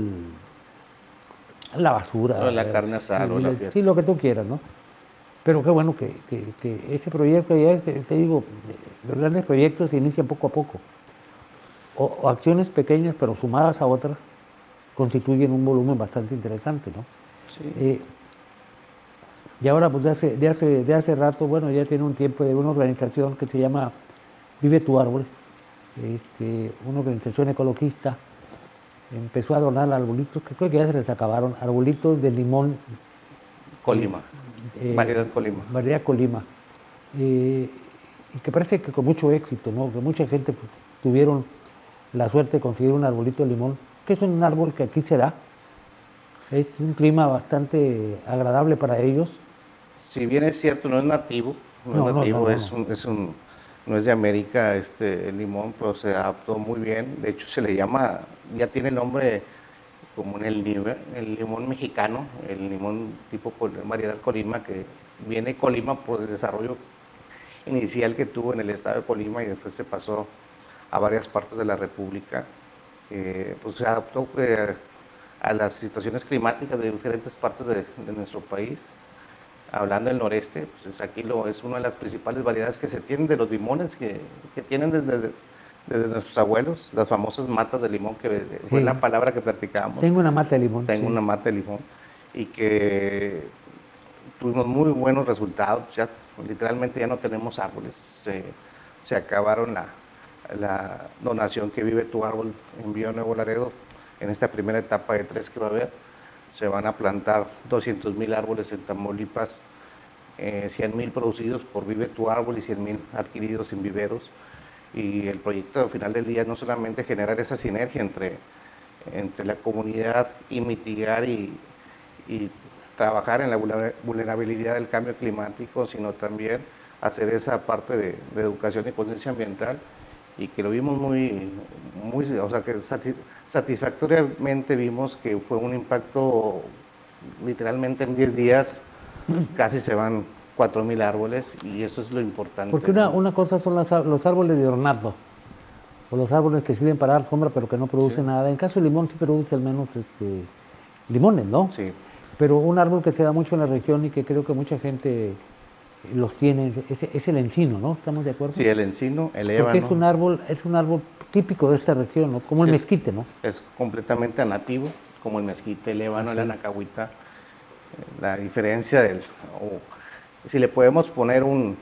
la basura. O la carne asada o la fiesta. Sí, lo que tú quieras, ¿no? Pero qué bueno que este proyecto, ya es que te digo, los grandes proyectos se inician poco a poco. O acciones pequeñas, pero sumadas a otras, constituyen un volumen bastante interesante, ¿no? Sí. Y ahora, pues de hace rato, bueno, ya tiene un tiempo de una organización que se llama Vive tu Árbol, una organización ecologista, empezó a donar arbolitos, que creo que ya se les acabaron, arbolitos de limón. Colima, variedad Colima. Variedad Colima. Y que parece que con mucho éxito, ¿no? Que mucha gente tuvieron la suerte de conseguir un arbolito de limón, que es un árbol que aquí se da. Es un clima bastante agradable para ellos. Si bien es cierto, no es nativo, no es de América el limón, pero se adaptó muy bien. De hecho, se le llama, ya tiene nombre como en el limón mexicano, el limón tipo variedad Colima, que viene Colima por el desarrollo inicial que tuvo en el estado de Colima y después se pasó a varias partes de la República. Pues se adaptó a las situaciones climáticas de diferentes partes de nuestro país. Hablando del noreste, pues aquí es una de las principales variedades que se tienen de los limones que tienen desde nuestros abuelos, las famosas matas de limón, que fue la palabra que platicábamos. Tengo una mata de limón. Tengo una mata de limón y que tuvimos muy buenos resultados. Ya, literalmente ya no tenemos árboles, se acabaron la donación que Vive tu Árbol envió a Nuevo Laredo en esta primera etapa de 3 que va a haber. Se van a plantar 200,000 árboles en Tamaulipas 100,000 producidos por Vive tu Árbol y 100,000 adquiridos en viveros. Y el proyecto al final del día no solamente generar esa sinergia entre la comunidad y mitigar y trabajar en la vulnerabilidad del cambio climático, sino también hacer esa parte de educación y conciencia ambiental, y que lo vimos o sea, que satisfactoriamente vimos que fue un impacto literalmente en 10 días, casi se van 4,000 árboles, y eso es lo importante. Porque una cosa son los árboles de ornato, o los árboles que sirven para dar sombra pero que no producen nada. En caso del limón sí produce al menos limones, ¿no? Sí. Pero un árbol que se da mucho en la región y que creo que mucha gente los tiene es el encino, ¿no? ¿Estamos de acuerdo? Sí, el encino, el ébano. Porque es un árbol típico de esta región, ¿no? Como el mezquite, ¿no? Es completamente nativo, como el mezquite, el ébano, la anacahuita. La diferencia si le podemos poner un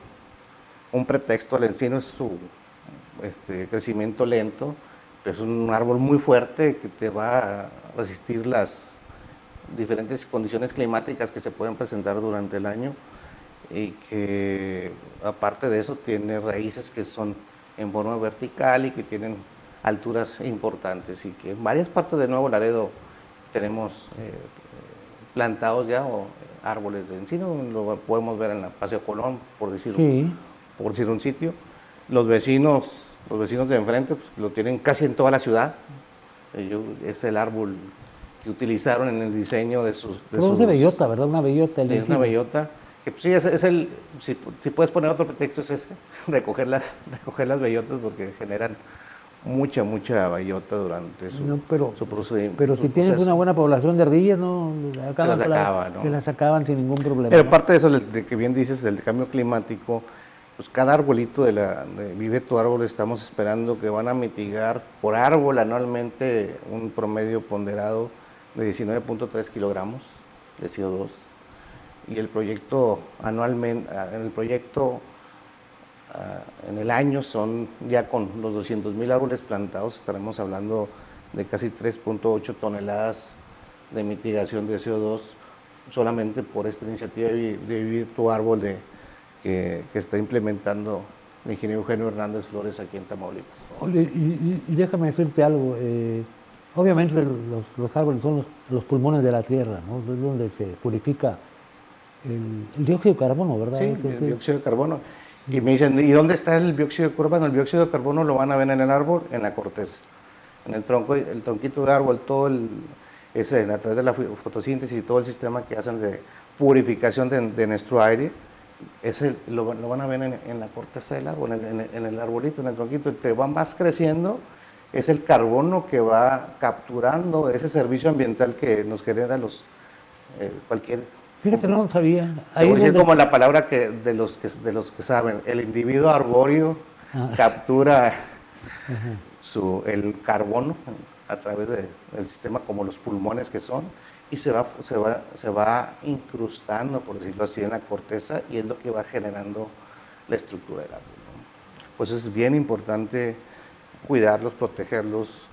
pretexto al encino, es su crecimiento lento, pero es un árbol muy fuerte que te va a resistir las diferentes condiciones climáticas que se pueden presentar durante el año, y que aparte de eso tiene raíces que son en forma vertical y que tienen alturas importantes, y que en varias partes de Nuevo Laredo tenemos plantados ya árboles de encino. Lo podemos ver en la Paseo Colón, por decir un sitio. Los vecinos de enfrente pues, lo tienen casi en toda la ciudad. Es el árbol que utilizaron en el diseño de sus... Es de bellota, ¿verdad? Una bellota. Es una bellota. Que pues, sí, si puedes poner otro pretexto es ese, recoger las bellotas, porque generan mucha bellota durante su procedimiento. Pero si tienes una buena población de ardillas, ¿no? Se las acaban sin ningún problema. Pero aparte de eso, de que bien dices, del cambio climático, pues cada arbolito de Vive tu Árbol estamos esperando que van a mitigar por árbol anualmente un promedio ponderado de 19.3 kilogramos de CO2. Y el proyecto anualmente, en el año son, ya con los 200,000 árboles plantados, estaremos hablando de casi 3.8 toneladas de mitigación de CO2 solamente por esta iniciativa de Vive tu Árbol que está implementando el ingeniero Eugenio Hernández Flores aquí en Tamaulipas. Oye, y déjame decirte algo. Obviamente los árboles son los pulmones de la tierra, ¿no? Es donde se purifica el dióxido de carbono, ¿verdad? Sí, el dióxido de carbono. Y me dicen, ¿y dónde está el dióxido de carbono? El dióxido de carbono lo van a ver en el árbol, en la corteza, en el tronco, el tronquito de árbol, todo a través de la fotosíntesis y todo el sistema que hacen de purificación de nuestro aire, lo van a ver en la corteza del árbol, en el arbolito, en el tronquito. Te va más creciendo, es el carbono que va capturando ese servicio ambiental que nos genera cualquier... Fíjate, no lo sabía. Te voy a decir como la palabra de los que saben, el individuo arbóreo captura el carbono a través del sistema, como los pulmones que son, y se va incrustando, por decirlo así, en la corteza, y es lo que va generando la estructura del árbol, ¿no? Pues es bien importante cuidarlos, protegerlos,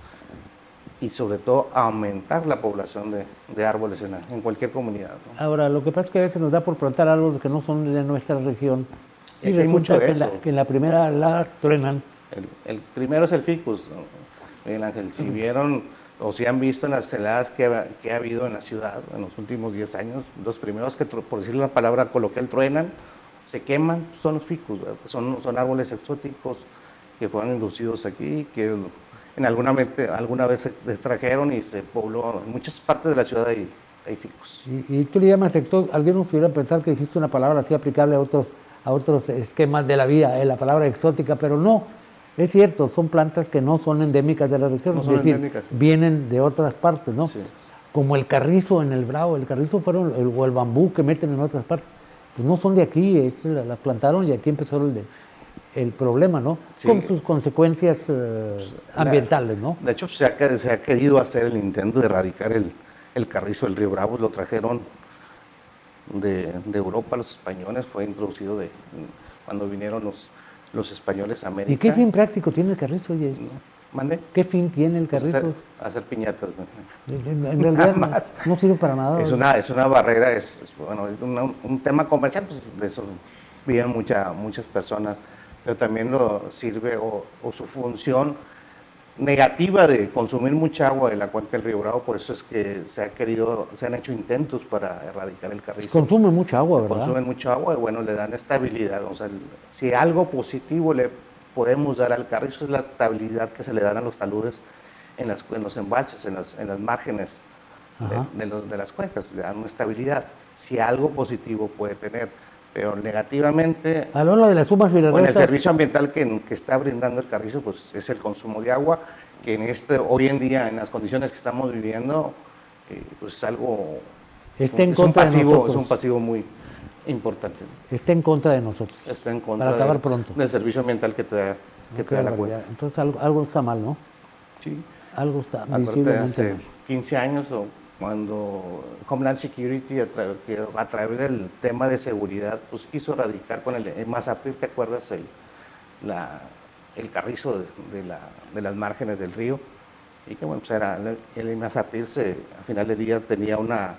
y sobre todo aumentar la población de árboles en cualquier comunidad, ¿no? Ahora, lo que pasa es que a veces nos da por plantar árboles que no son de nuestra región, y hay mucho de eso. Que en la primera la truenan. El primero es el ficus, ¿no? Miguel Ángel, si vieron o si han visto en las heladas que ha habido en la ciudad en los últimos 10 años, los primeros que, por decir la palabra coloquial, truenan, se queman, son los ficus, son árboles exóticos que fueron inducidos aquí, que alguna vez se trajeron y se pobló. En muchas partes de la ciudad hay ficus. ¿Y tú le llamas exótico? Alguien pudiera pensar que existe una palabra así aplicable a otros esquemas de la vida, la palabra exótica, pero no. Es cierto, son plantas que no son endémicas de la región, no son endémicas, sí. Vienen de otras partes, ¿no? Sí. Como el carrizo en el Bravo, el carrizo o el bambú que meten en otras partes, pues no son de aquí, la plantaron y aquí empezó el problema, ¿no? Sí. Con sus consecuencias ambientales, ¿no? De hecho, se ha querido hacer el intento de erradicar el carrizo del río Bravo. Lo trajeron de Europa los españoles, fue introducido cuando vinieron los españoles a América. ¿Y qué fin práctico tiene el carrizo? Oye, ¿Mande? ¿Qué fin tiene el Pues carrito? hacer piñatas. En realidad más. no sirve para nada. Es una barrera, bueno, es un tema comercial, pues de eso viven muchas personas, pero también sirve o su función negativa de consumir mucha agua de la cuenca del Río Bravo, por eso es que se han hecho intentos para erradicar el carrizo. Consume mucha agua, ¿verdad? Consumen mucha agua y bueno, le dan estabilidad. O sea, si algo positivo le podemos dar al carrizo es la estabilidad que se le dan a los taludes en los embalses, en las márgenes de las cuencas, le dan una estabilidad. Si algo positivo puede tener, pero negativamente, A lo de las sumas bueno, el milagrosas, servicio ambiental que está brindando el carrizo, pues es el consumo de agua, que hoy en día, en las condiciones que estamos viviendo, pues es algo, está en contra de nosotros. es un pasivo muy importante. Está en contra de nosotros. Está en contra Para acabar pronto. del servicio ambiental que te da, Qué la barbaridad. cuenca. Entonces algo está mal, ¿no? Sí. Algo está Acuérdate, visiblemente hace mal. 15 años, cuando Homeland Security, a través del tema de seguridad, pues quiso erradicar con el Mazapir, ¿te acuerdas? El carrizo de las márgenes del río. Y que bueno, pues el Mazapir a final de día tenía una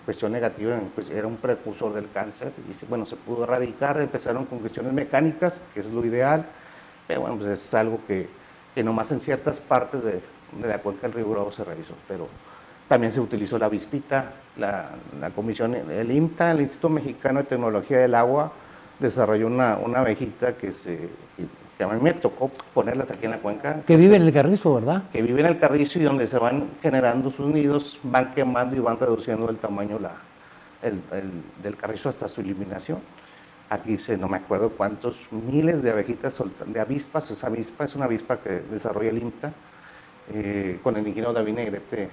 cuestión negativa, pues era un precursor del cáncer. Y bueno, se pudo erradicar, empezaron con cuestiones mecánicas, que es lo ideal, pero bueno, pues es algo que nomás en ciertas partes de la cuenca del Río Bravo se realizó, pero también se utilizó la avispita, la comisión, el IMTA, el Instituto Mexicano de Tecnología del Agua, desarrolló una abejita que a mí me tocó ponerlas aquí en la cuenca. Que vive en el carrizo, ¿verdad? Que vive en el carrizo y donde se van generando sus nidos, van quemando y van reduciendo el tamaño del carrizo hasta su eliminación. Aquí no me acuerdo cuántos miles de abejitas, de avispas. Esa avispa es una avispa que desarrolla el IMTA. Con el ingeniero David Negrete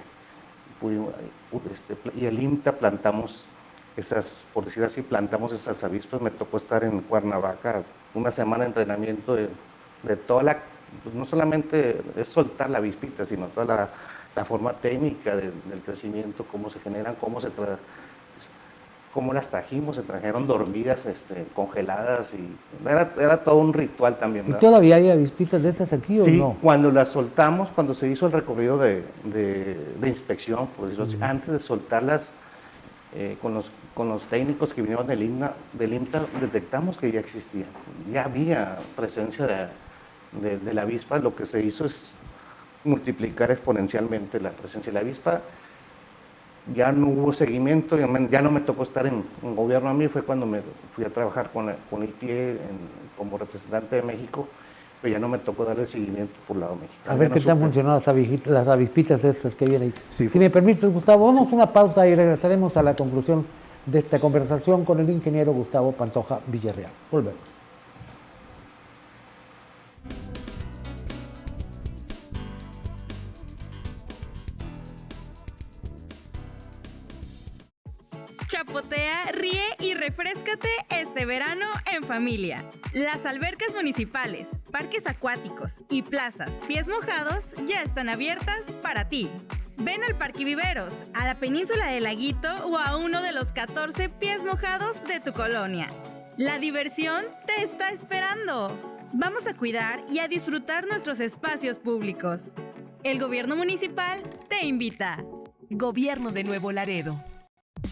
y el IMTA plantamos por decir así, plantamos esas avispas. Me tocó estar en Cuernavaca una semana de entrenamiento de toda pues no solamente es soltar la avispita, sino toda la forma técnica del crecimiento, cómo se generan, cómo las trajimos, se trajeron dormidas, congeladas, y era todo un ritual también, ¿Y ¿verdad? todavía hay avispitas de estas aquí Sí, o no? cuando las soltamos, cuando se hizo el recorrido de inspección, por decirlo así, antes de soltarlas, con los técnicos que vinieron del IMTA, detectamos que ya existía, ya había presencia de la avispa. Lo que se hizo es multiplicar exponencialmente la presencia de la avispa. Ya no hubo seguimiento, ya no me tocó estar en gobierno a mí, fue cuando me fui a trabajar con el IPIE como representante de México, pero ya no me tocó darle seguimiento por lado mexicano. A ver Ya qué no te han supe. funcionado las avispitas estas que vienen ahí. Sí. Si me permites, Gustavo, vamos a una pausa y regresaremos a la conclusión de esta conversación con el ingeniero Gustavo Pantoja Villarreal. Volvemos. Chapotea, ríe y refréscate este verano en familia. Las albercas municipales, parques acuáticos y plazas Pies Mojados ya están abiertas para ti. Ven al Parque Viveros, a la península de Laguito o a uno de los 14 pies mojados de tu colonia. La diversión te está esperando. Vamos a cuidar y a disfrutar nuestros espacios públicos. El gobierno municipal te invita. Gobierno de Nuevo Laredo.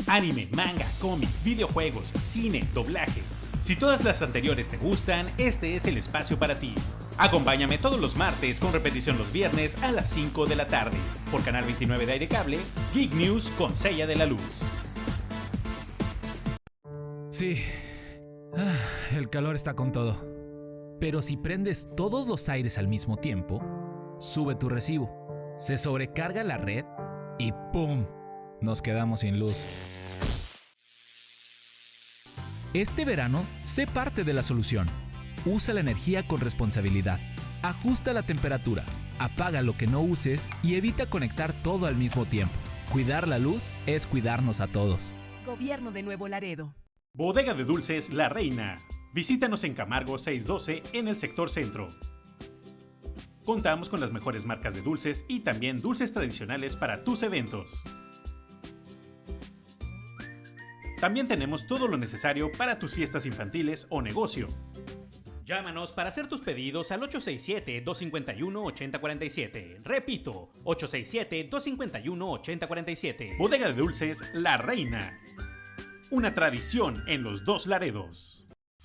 Anime, manga, cómics, videojuegos, cine, doblaje. Si todas las anteriores te gustan, este es el espacio para ti. Acompáñame todos los martes con repetición los viernes a las 5 de la tarde por Canal 29 de Aire Cable, Geek News con Sella de la Luz. Sí, el calor está con todo. Pero si prendes todos los aires al mismo tiempo, sube tu recibo, se sobrecarga la red y ¡pum! Nos quedamos sin luz. Este verano, sé parte de la solución. Usa la energía con responsabilidad. Ajusta la temperatura, apaga lo que no uses y evita conectar todo al mismo tiempo. Cuidar la luz es cuidarnos a todos. Gobierno de Nuevo Laredo. Bodega de Dulces La Reina. Visítanos en Camargo 612 en el sector centro. Contamos con las mejores marcas de dulces y también dulces tradicionales para tus eventos. También tenemos todo lo necesario para tus fiestas infantiles o negocio. Llámanos para hacer tus pedidos al 867-251-8047. Repito, 867-251-8047. Bodega de Dulces La Reina. Una tradición en los Dos Laredos.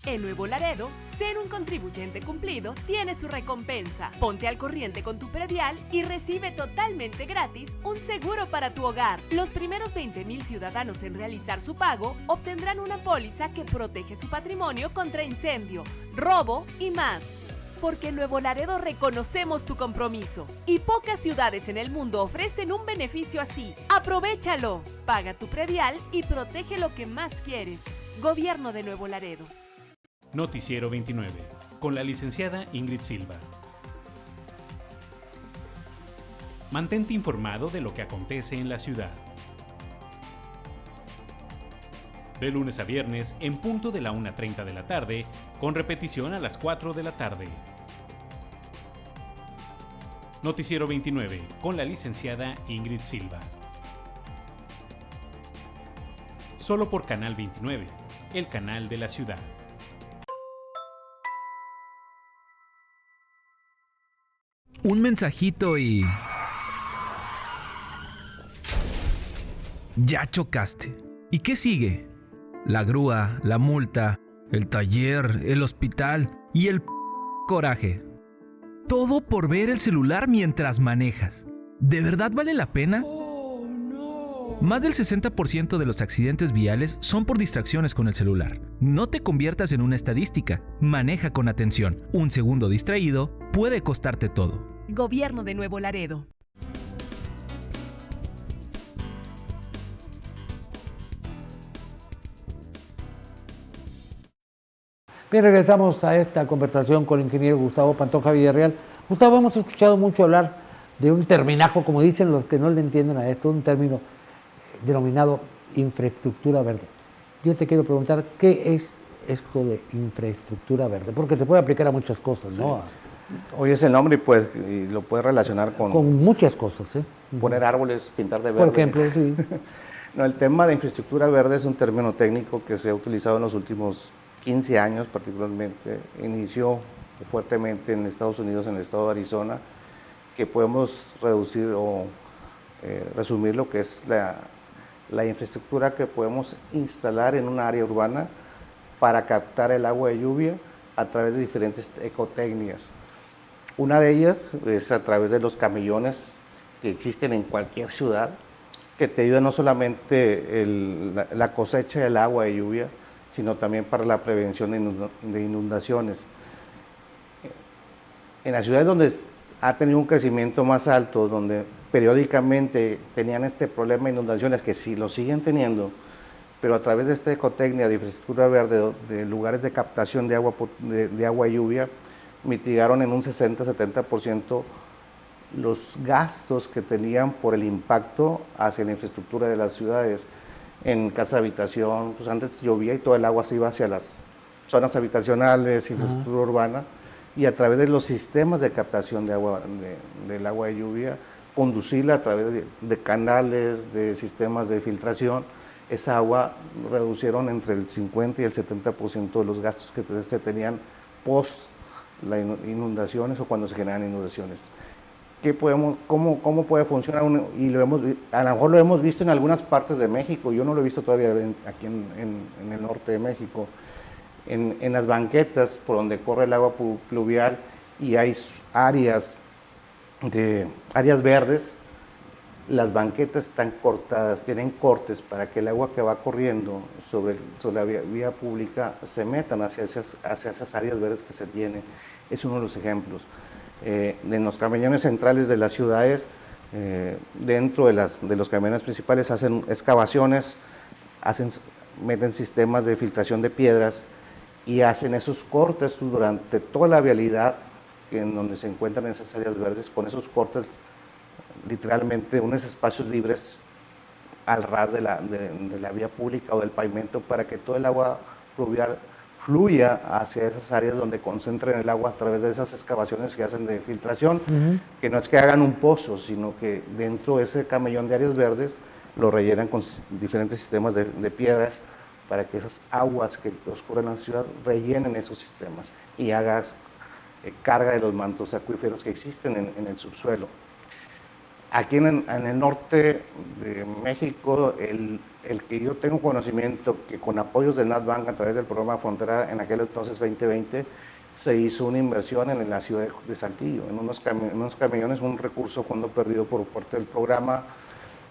En Nuevo Laredo, ser un contribuyente cumplido tiene su recompensa. Ponte al corriente con tu predial y recibe totalmente gratis un seguro para tu hogar. Los primeros 20,000 ciudadanos en realizar su pago obtendrán una póliza que protege su patrimonio contra incendio, robo y más. Porque en Nuevo Laredo reconocemos tu compromiso y pocas ciudades en el mundo ofrecen un beneficio así. ¡Aprovéchalo! Paga tu predial y protege lo que más quieres. Gobierno de Nuevo Laredo. Noticiero 29, con la licenciada Ingrid Silva. Mantente informado de lo que acontece en la ciudad. De lunes a viernes, en punto de la 1:30 de la tarde, con repetición a las 4 de la tarde. Noticiero 29, con la licenciada Ingrid Silva. Solo por Canal 29, el canal de la ciudad. Un mensajito y... ya chocaste. ¿Y qué sigue? La grúa, la multa, el taller, el hospital y el coraje. Todo por ver el celular mientras manejas. ¿De verdad vale la pena? Más del 60% de los accidentes viales son por distracciones con el celular. No te conviertas en una estadística. Maneja con atención. Un segundo distraído puede costarte todo. Gobierno de Nuevo Laredo. Bien, regresamos a esta conversación con el ingeniero Gustavo Pantoja Villarreal. Gustavo, hemos escuchado mucho hablar de un terminajo, como dicen los que no le entienden a esto, un término denominado infraestructura verde. Yo te quiero preguntar, ¿qué es esto de infraestructura verde? Porque se puede aplicar a muchas cosas, ¿no? Sí. Hoy es el nombre y lo puedes relacionar con muchas cosas, ¿eh? Poner árboles, pintar de verde. Por ejemplo, sí. No, el tema de infraestructura verde es un término técnico que se ha utilizado en los últimos 15 años particularmente. Inició fuertemente en Estados Unidos, en el estado de Arizona, que podemos reducir o resumir lo que es la infraestructura que podemos instalar en un área urbana para captar el agua de lluvia a través de diferentes ecotecnias. Una de ellas es a través de los camellones que existen en cualquier ciudad, que te ayudan no solamente la cosecha del agua de lluvia, sino también para la prevención de inundaciones. En las ciudades donde ha tenido un crecimiento más alto, donde periódicamente tenían este problema de inundaciones, que sí lo siguen teniendo, pero a través de esta ecotecnia de infraestructura verde, de lugares de captación de agua y lluvia, mitigaron en un 60-70% los gastos que tenían por el impacto hacia la infraestructura de las ciudades. En casa habitación, pues antes llovía y todo el agua se iba hacia las zonas habitacionales, infraestructura urbana, y a través de los sistemas de captación de agua, del agua de lluvia, conducirla a través de canales, de sistemas de filtración. Esa agua reducieron entre el 50 y el 70% de los gastos que se tenían post las inundaciones o cuando se generan inundaciones. ¿Cómo puede funcionar? Y a lo mejor lo hemos visto en algunas partes de México, yo no lo he visto todavía aquí en el norte de México, en las banquetas por donde corre el agua pluvial y hay áreas verdes. Las banquetas están cortadas, tienen cortes para que el agua que va corriendo sobre la vía pública se metan hacia esas áreas verdes que se tienen. Es uno de los ejemplos. En los camellones centrales de las ciudades, dentro de los camellones principales, hacen excavaciones, meten sistemas de filtración de piedras y hacen esos cortes durante toda la vialidad en donde se encuentran esas áreas verdes, con esos cortes literalmente unos espacios libres al ras de la vía pública o del pavimento para que todo el agua pluvial fluya hacia esas áreas donde concentran el agua a través de esas excavaciones que hacen de filtración, que no es que hagan un pozo, sino que dentro de ese camellón de áreas verdes lo rellenan con diferentes sistemas de piedras para que esas aguas que oscuran la ciudad rellenen esos sistemas y hagas carga de los mantos acuíferos que existen en el subsuelo. Aquí en el norte de México, el que yo tengo conocimiento, que con apoyos del NatBank a través del programa Frontera en aquel entonces 2020, se hizo una inversión en la ciudad de Saltillo, en unos camiones, un recurso, fondo perdido por parte del programa.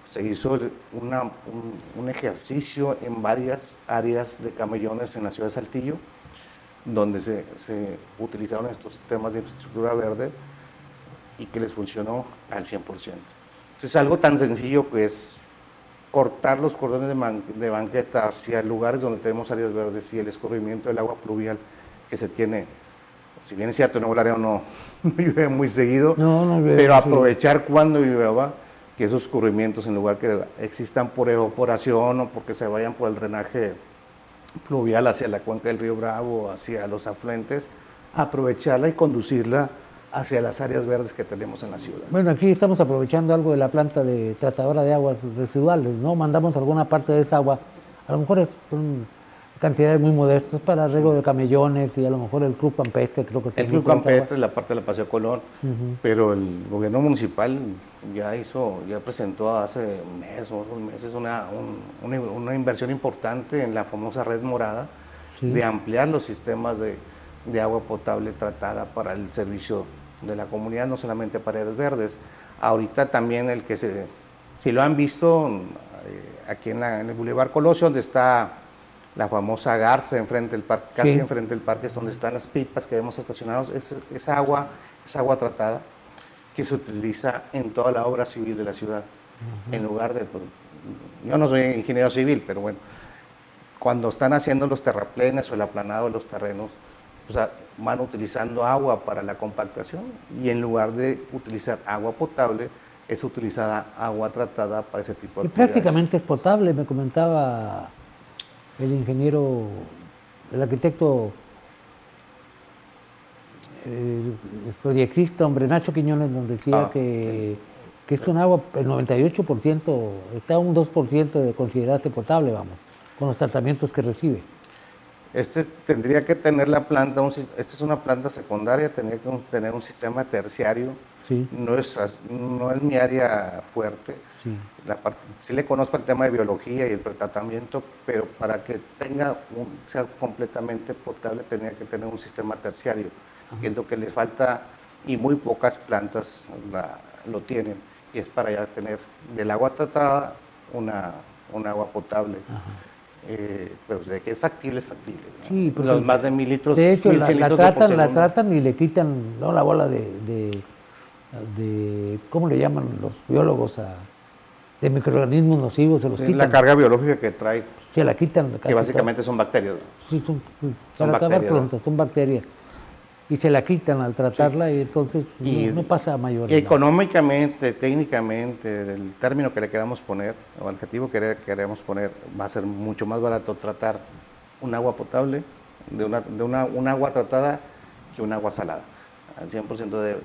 Se hizo un ejercicio en varias áreas de camellones en la ciudad de Saltillo, donde se utilizaron estos temas de infraestructura verde y que les funcionó al 100%. Entonces, algo tan sencillo que es cortar los cordones de banqueta hacia lugares donde tenemos áreas verdes y el escurrimiento del agua pluvial que se tiene. Si bien es cierto, en Nuevo Laredo no llueve muy seguido, pero aprovechar cuando llueva, que esos escurrimientos, en lugar que existan por evaporación o porque se vayan por el drenaje pluvial hacia la cuenca del río Bravo, hacia los afluentes, aprovecharla y conducirla hacia las áreas verdes que tenemos en la ciudad. Bueno, aquí estamos aprovechando algo de la planta de tratadora de aguas residuales, ¿no? Mandamos alguna parte de esa agua, a lo mejor son cantidades muy modestas para riego de camellones y a lo mejor el Club Campestre, creo que el Club Campestre, la parte de la Paseo Colón, pero el gobierno municipal ya presentó hace un mes o 2 meses una inversión importante en la famosa red morada, de ampliar los sistemas de agua potable tratada para el servicio de la comunidad, no solamente para áreas verdes. Ahorita también si lo han visto, aquí en el Boulevard Colosio, donde está la famosa garza enfrente del parque, casi enfrente del parque, es donde están las pipas que vemos estacionados, esa agua tratada que se utiliza en toda la obra civil de la ciudad, en lugar de, yo no soy ingeniero civil, pero bueno, cuando están haciendo los terraplenes o el aplanado de los terrenos, o sea, van utilizando agua para la compactación y en lugar de utilizar agua potable, es utilizada agua tratada para ese tipo de actividades. Prácticamente es potable, me comentaba el ingeniero, el arquitecto, el proyectista, hombre, Nacho Quiñones, donde decía que es un agua, el 98%, está un 2% de considerarse potable, vamos, con los tratamientos que recibe. Tendría que tener la planta, esta es una planta secundaria, tendría que tener un sistema terciario. Sí. No es mi área fuerte. Sí. Sí le conozco el tema de biología y el pretratamiento, pero para que sea completamente potable tendría que tener un sistema terciario, que es lo que le falta y muy pocas plantas lo tienen, y es para ya tener del agua tratada un agua potable. Pero de que es factible, ¿no? Sí, los más de 1000 litros. De hecho, 1100 la litros tratan y le quitan, ¿no?, la bola de ¿cómo le llaman los biólogos? De microorganismos nocivos, se los quitan. La carga biológica que trae. Se la quitan. Que básicamente son bacterias. Sí, para acabar pronto, son bacterias. Y se la quitan al tratarla y entonces no pasa a mayores. Económicamente, técnicamente, del término que le queramos poner, o adjetivo que queramos poner, va a ser mucho más barato tratar un agua potable de una agua tratada que un agua salada. Al 100%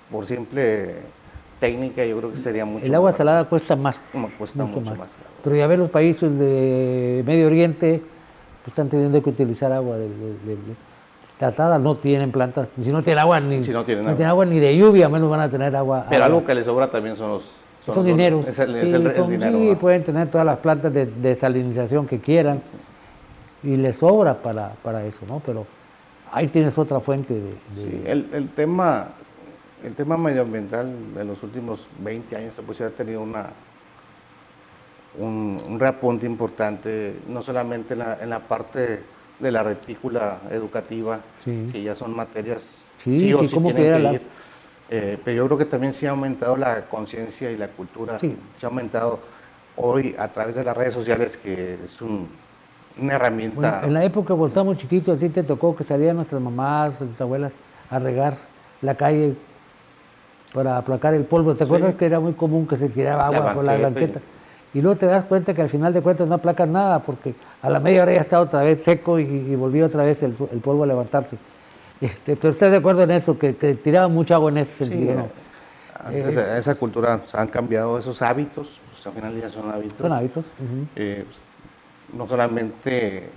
por simple técnica, yo creo que sería mucho más. El agua salada cuesta más. Cuesta mucho más. Pero ya ves, los países de Medio Oriente pues, están teniendo que utilizar agua tratada, no tienen plantas, si no tienen agua ni agua ni de lluvia, menos van a tener agua. Pero algo que les sobra también son dineros. El dinero. Sí, pueden tener todas las plantas de desalinización que quieran y les sobra para eso, ¿no? Pero ahí tienes otra fuente de... Sí, el tema medioambiental en los últimos 20 años pues, ha tenido un reapunte importante, no solamente en la parte de la retícula educativa, que ya son materias sí o sí tienen que ir, pero yo creo que también se ha aumentado la conciencia y la cultura, se ha aumentado hoy a través de las redes sociales, que es una herramienta. Bueno, en la época cuando estábamos chiquitos, a ti te tocó que salían nuestras mamás, nuestras abuelas a regar la calle para aplacar el polvo. ¿Te acuerdas que era muy común que se tiraba agua por la banqueta? Y luego te das cuenta que al final de cuentas no aplacas nada, porque a la media hora ya está otra vez seco y volvió otra vez el polvo a levantarse. ¿Tú estás de acuerdo en eso? Que tiraban mucha agua en ese sentido, ¿no? Antes esa cultura, han cambiado esos hábitos, pues al final ya son hábitos. Son hábitos. no solamente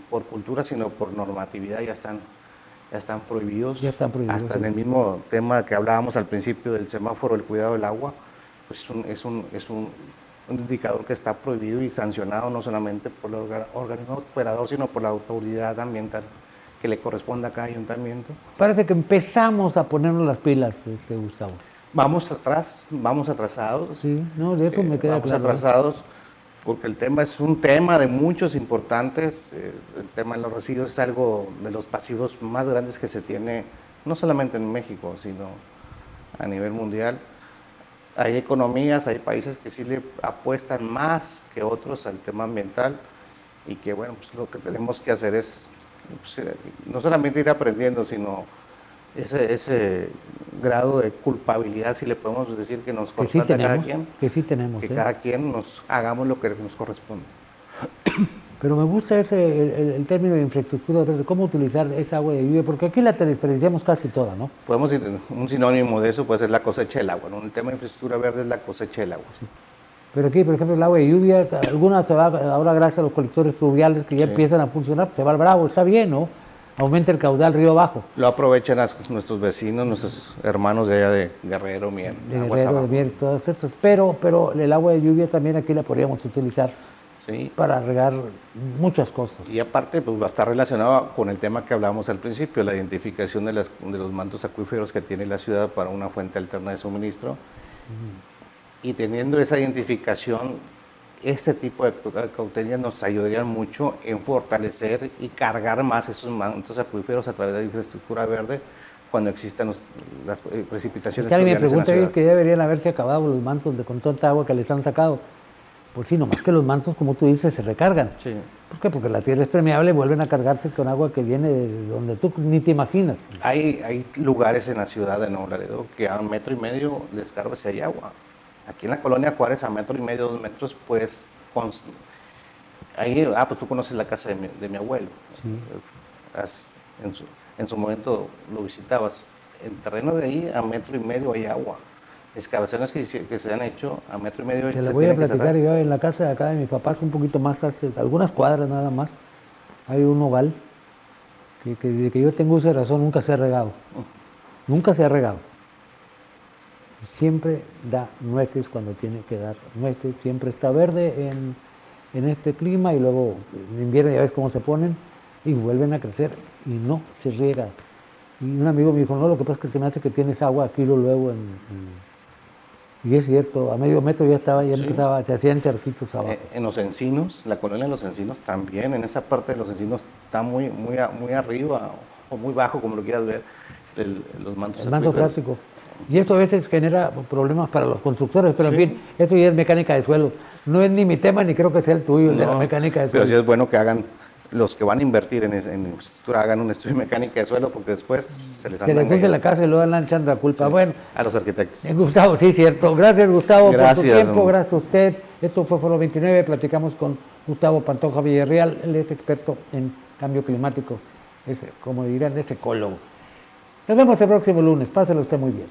por cultura, sino por normatividad ya están prohibidos. Ya están prohibidos. Hasta en el mismo tema que hablábamos al principio del semáforo, el cuidado del agua, pues es un indicador que está prohibido y sancionado no solamente por el organismo operador, sino por la autoridad ambiental que le corresponde a cada ayuntamiento. Parece que empezamos a ponernos las pilas, Gustavo. Vamos atrasados. Sí, no, de eso me queda Vamos claro. atrasados porque el tema es un tema de muchos importantes. El tema de los residuos es algo de los pasivos más grandes que se tiene, no solamente en México, sino a nivel mundial. Hay economías, hay países que sí le apuestan más que otros al tema ambiental y que, bueno, pues lo que tenemos que hacer es pues, no solamente ir aprendiendo, sino ese grado de culpabilidad, si le podemos decir, que nos corresponde a cada quien. Que sí tenemos. Que cada quien nos hagamos lo que nos corresponde. Pero me gusta el término de infraestructura verde, cómo utilizar esa agua de lluvia, porque aquí la desperdiciamos casi toda, ¿no? Podemos ir, un sinónimo de eso puede ser la cosecha del agua, ¿no? El tema de infraestructura verde es la cosecha del agua. Sí. Pero aquí, por ejemplo, el agua de lluvia, alguna se va, ahora gracias a los colectores pluviales que ya empiezan a funcionar, se va al Bravo, está bien, ¿no? Aumenta el caudal río abajo. Lo aprovechan nuestros vecinos, nuestros hermanos de allá de Guerrero, Mier, De Guerrero, de Mier, todas estas. Pero el agua de lluvia también aquí la podríamos utilizar. Sí. Para regar muchas cosas. Y aparte, pues va a estar relacionado con el tema que hablábamos al principio, la identificación de los mantos acuíferos que tiene la ciudad para una fuente alterna de suministro. Y teniendo esa identificación, este tipo de cauterías nos ayudarían mucho en fortalecer y cargar más esos mantos acuíferos a través de la infraestructura verde cuando existan las precipitaciones. Que alguien me pregunta en la que ya deberían haberse acabado los mantos con tanta agua que les han sacado. Pues sí, nomás que los mantos, como tú dices, se recargan. Sí. ¿Por qué? Porque la tierra es permeable, vuelven a cargarse con agua que viene de donde tú ni te imaginas. Hay lugares en la ciudad de Nuevo Laredo que a 1,5 metros les carga si hay agua. Aquí en la colonia Juárez, a 1,5 metros, 2 metros, pues, ahí, pues tú conoces la casa de mi abuelo. Sí. En su momento lo visitabas. El terreno de ahí, a 1,5 metros, hay agua. Excavaciones que se han hecho a 1,5 metros. Te la voy a platicar yo en la casa de acá de mis papás, un poquito más, algunas cuadras nada más. Hay un oval que desde que yo tengo uso de razón nunca se ha regado. Nunca se ha regado. Siempre da nueces cuando tiene que dar nueces. Siempre está verde en este clima y luego en invierno ya ves cómo se ponen y vuelven a crecer y no se riega. Y un amigo me dijo, no, lo que pasa es que te me hace que tienes agua aquí luego y es cierto, a 1,5 metro ya estaba, ya empezaba, se hacían charquitos abajo. En los encinos, la colonia de los encinos también, en esa parte de los encinos está muy arriba o muy bajo, como lo quieras ver, los mantos. El manto frástico. Y esto a veces genera problemas para los constructores, pero en fin, esto ya es mecánica de suelo. No es ni mi tema, ni creo que sea el tuyo, el de la mecánica de suelo. Pero sí es bueno que hagan, los que van a invertir en infraestructura, hagan un estudio de mecánica de suelo, porque después se les anda. Se les hunde la casa y luego andan echando la culpa. Sí, bueno, a los arquitectos. Gustavo, sí, cierto. Gracias, Gustavo, por tu tiempo. Don. Gracias a usted. Esto fue Foro 29. Platicamos con Gustavo Pantoja Villarreal. Él es experto en cambio climático. Es, como dirán, es ecólogo. Nos vemos el próximo lunes. Páselo usted muy bien.